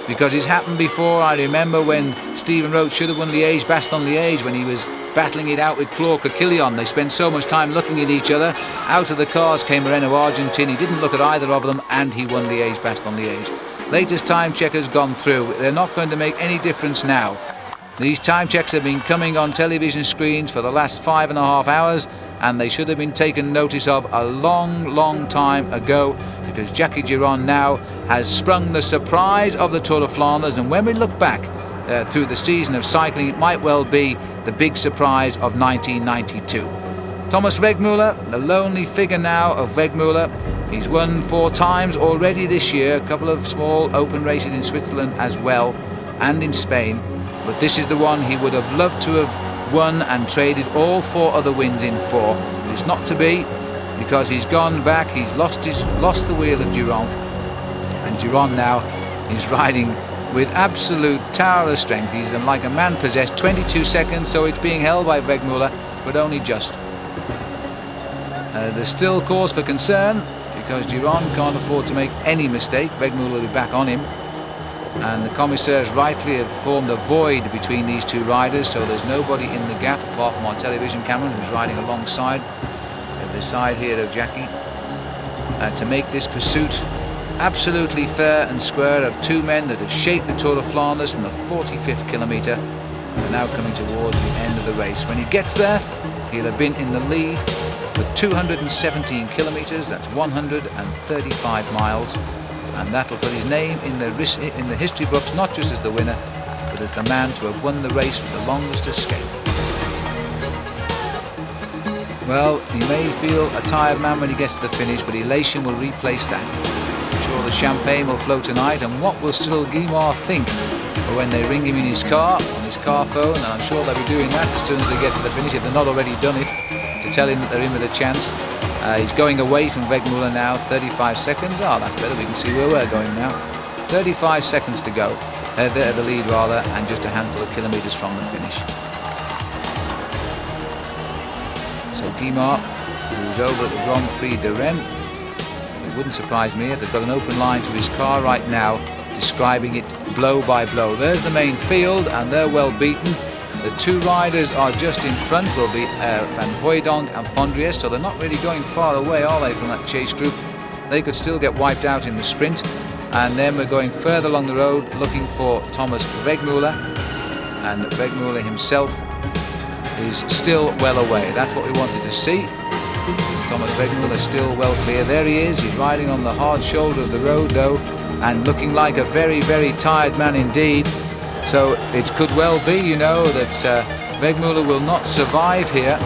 because it's happened before. I remember when Stephen Roach should have won Liège-Bastogne-Liège, when he was battling it out with Claude Coquillon. They spent so much time looking at each other. Out of the cars came Moreno Argentin. He didn't look at either of them, and he won Liège-Bastogne-Liège. Latest time check has gone through. They're not going to make any difference now. These time checks have been coming on television screens for the last 5.5 hours, and they should have been taken notice of a long time ago, because Jacques Durand now has sprung the surprise of the Tour de Flanders. And when we look back through the season of cycling, it might well be the big surprise of 1992. Thomas Wegmüller, the lonely figure now of Wegmüller. He's won 4 times already this year, a couple of small open races in Switzerland as well, and in Spain. But this is the one he would have loved to have won and traded all 4 other wins in for. But it's not to be, because he's gone back, he's lost the wheel of Durand. And Durand now He's riding with absolute tower of strength. He's like a man possessed. 22 seconds, so it's being held by Wegmüller, but only just. There's still cause for concern because Durand can't afford to make any mistake. Wegmüller will be back on him. And the commissaires rightly have formed a void between these two riders, so there's nobody in the gap apart from our television camera who's riding alongside at the side here of Jackie to make this pursuit absolutely fair and square of two men that have shaped the Tour de Flanders from the 45th kilometre and now coming towards the end of the race. When he gets there, he'll have been in the lead for 217 kilometres, that's 135 miles, and that'll put his name in the history books, not just as the winner, but as the man to have won the race with the longest escape. Well, he may feel a tired man when he gets to the finish, but elation will replace that. I'm sure the champagne will flow tonight, and what will Skibby think when they ring him in his car, on his car phone, and I'm sure they'll be doing that as soon as they get to the finish, if they've not already done it, to tell him that they're in with a chance. He's going away from Wegmüller now, 35 seconds. Oh, that's better, we can see where we're going now. 35 seconds to go. They're at the lead rather, and just a handful of kilometres from the finish. So Guimard, who's over at the Grand Prix de Rennes, it wouldn't surprise me if they've got an open line to his car right now, describing it blow by blow. There's the main field, and they're well beaten. The two riders are just in front, will be Van Hooijdonk and Fondriest, so they're not really going far away, are they, from that chase group? They could still get wiped out in the sprint. And then we're going further along the road looking for Thomas Wegmüller, and Wegmüller himself is still well away. That's what we wanted to see. Thomas Wegmüller still well clear. There he is. He's riding on the hard shoulder of the road though, and looking like a very, very tired man indeed. So it could well be, you know, that Wegmüller will not survive here,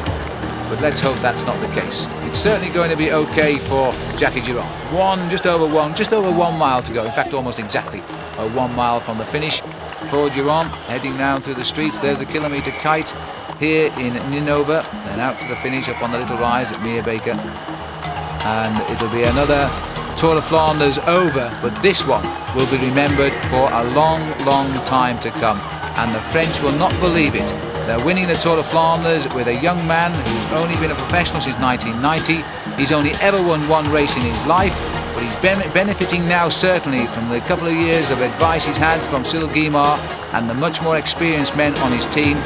but let's hope that's not the case. It's certainly going to be okay for Jackie Durand. Just over 1 mile to go. In fact, almost exactly 1 mile from the finish for Durand, heading down through the streets. There's a kilometre kite here in Ninove, then out to the finish up on the little rise at Meerbeke. And it'll be another Tour de Flanders over, but this one will be remembered for a long, long time to come. And the French will not believe it. They're winning the Tour de Flanders with a young man who's only been a professional since 1990. He's only ever won one race in his life, but he's benefiting now certainly from the couple of years of advice he's had from Guimard and the much more experienced men on his team.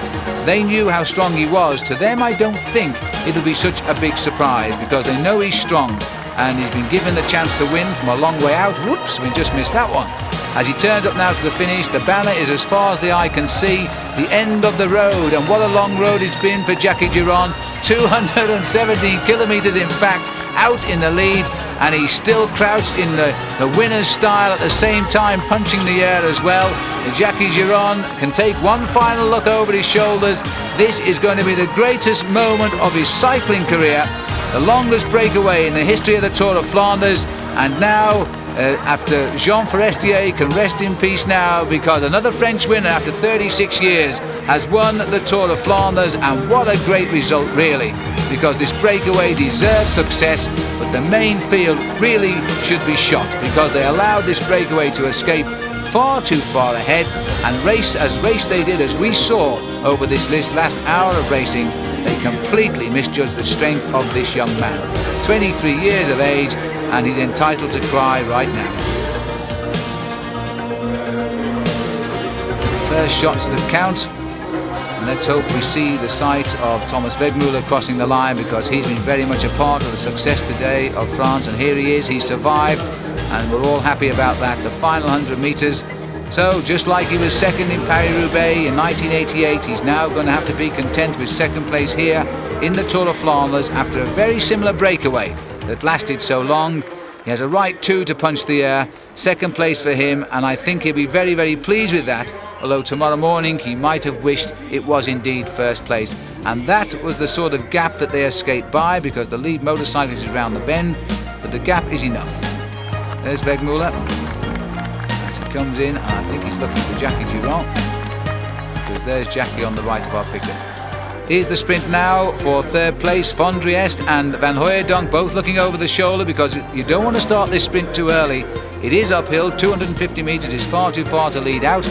They knew how strong he was. To them, I don't think it'll be such a big surprise because they know he's strong and he's been given the chance to win from a long way out. Whoops, we just missed that one. As he turns up now to the finish, the banner is as far as the eye can see, the end of the road, and what a long road it's been for Jackie Durand. 217 kilometres in fact, out in the lead, and he's still crouched in the winner's style at the same time, punching the air as well. And Jackie Durand can take one final look over his shoulders. This is going to be the greatest moment of his cycling career, the longest breakaway in the history of the Tour de Flanders, and now after Jean Forestier can rest in peace now, because another French winner after 36 years has won the Tour de Flanders, and what a great result really, because this breakaway deserves success, but the main field really should be shot because they allowed this breakaway to escape far too far ahead, and race they did, as we saw over this last hour of racing. They completely misjudged the strength of this young man. 23 years of age, and he's entitled to cry right now. First shots that count, and let's hope we see the sight of Thomas Wegmüller crossing the line, because he's been very much a part of the success today of France, and here he is, he survived, and we're all happy about that. The final 100 metres. So just like he was second in Paris-Roubaix in 1988, he's now going to have to be content with second place here in the Tour de Flanders after a very similar breakaway that lasted so long. He has a right to punch the air. Second place for him, and I think he'll be very, very pleased with that, although tomorrow morning he might have wished it was indeed first place. And that was the sort of gap that they escaped by, because the lead motorcyclist is round the bend, but the gap is enough. There's Wegmüller as he comes in, and I think he's looking for Jackie Durand, because there's Jackie on the right of our picture. Here's the sprint now for third place. Fondriest and Van Hooijdonk both looking over the shoulder, because you don't want to start this sprint too early. It is uphill, 250 metres is far too far to lead out.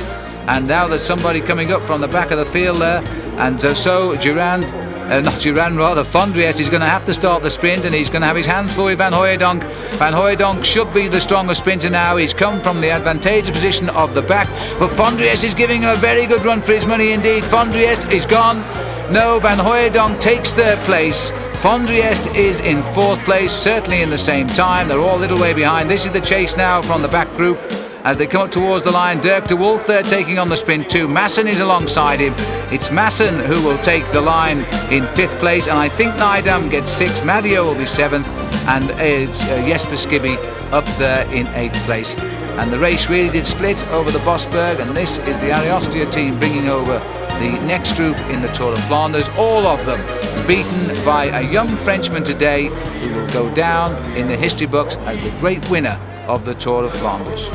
And now there's somebody coming up from the back of the field there. And so Durand, Fondriest is going to have to start the sprint, and he's going to have his hands full with Van Hooijdonk. Van Hooijdonk should be the stronger sprinter now. He's come from the advantageous position of the back, but Fondriest is giving him a very good run for his money indeed. Fondriest is gone. No, Van Hooijdonk takes third place. Fondriest is in fourth place, certainly in the same time. They're all a little way behind. This is the chase now from the back group as they come up towards the line. Dirk de Wolf there taking on the sprint too. Masson is alongside him. It's Masson who will take the line in fifth place, and I think Nijdam gets sixth. Madio will be seventh, and it's Jesper Skibby up there in eighth place. And the race really did split over the Bosberg, and this is the Ariostia team bringing over the next group in the Tour de Flanders, all of them beaten by a young Frenchman today who will go down in the history books as the great winner of the Tour de Flanders.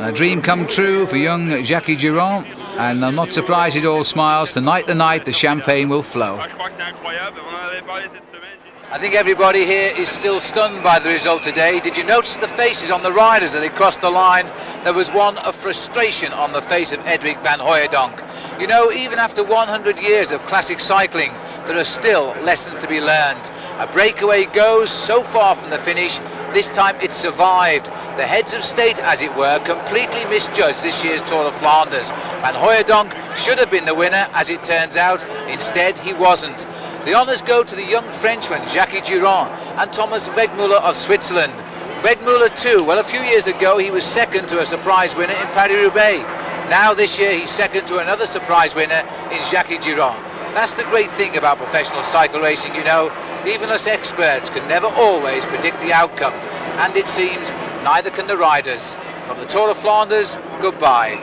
A dream come true for young Jackie Durand, and I'm not surprised he's all smiles. Tonight the night, the champagne will flow. I think everybody here is still stunned by the result today. Did you notice the faces on the riders as they crossed the line? There was one of frustration on the face of Edwig van Hooijdonk. You know, even after 100 years of classic cycling, there are still lessons to be learned. A breakaway goes so far from the finish. This time it survived. The heads of state, as it were, completely misjudged this year's Tour de Flanders. Van Hooijdonk should have been the winner, as it turns out. Instead, he wasn't. The honours go to the young Frenchman, Jackie Durand, and Thomas Wegmüller of Switzerland. Wegmüller too, well, a few years ago he was second to a surprise winner in Paris-Roubaix. Now this year he's second to another surprise winner in Jackie Durand. That's the great thing about professional cycle racing, you know. Even us experts can never always predict the outcome. And it seems neither can the riders. From the Tour de Flanders, goodbye.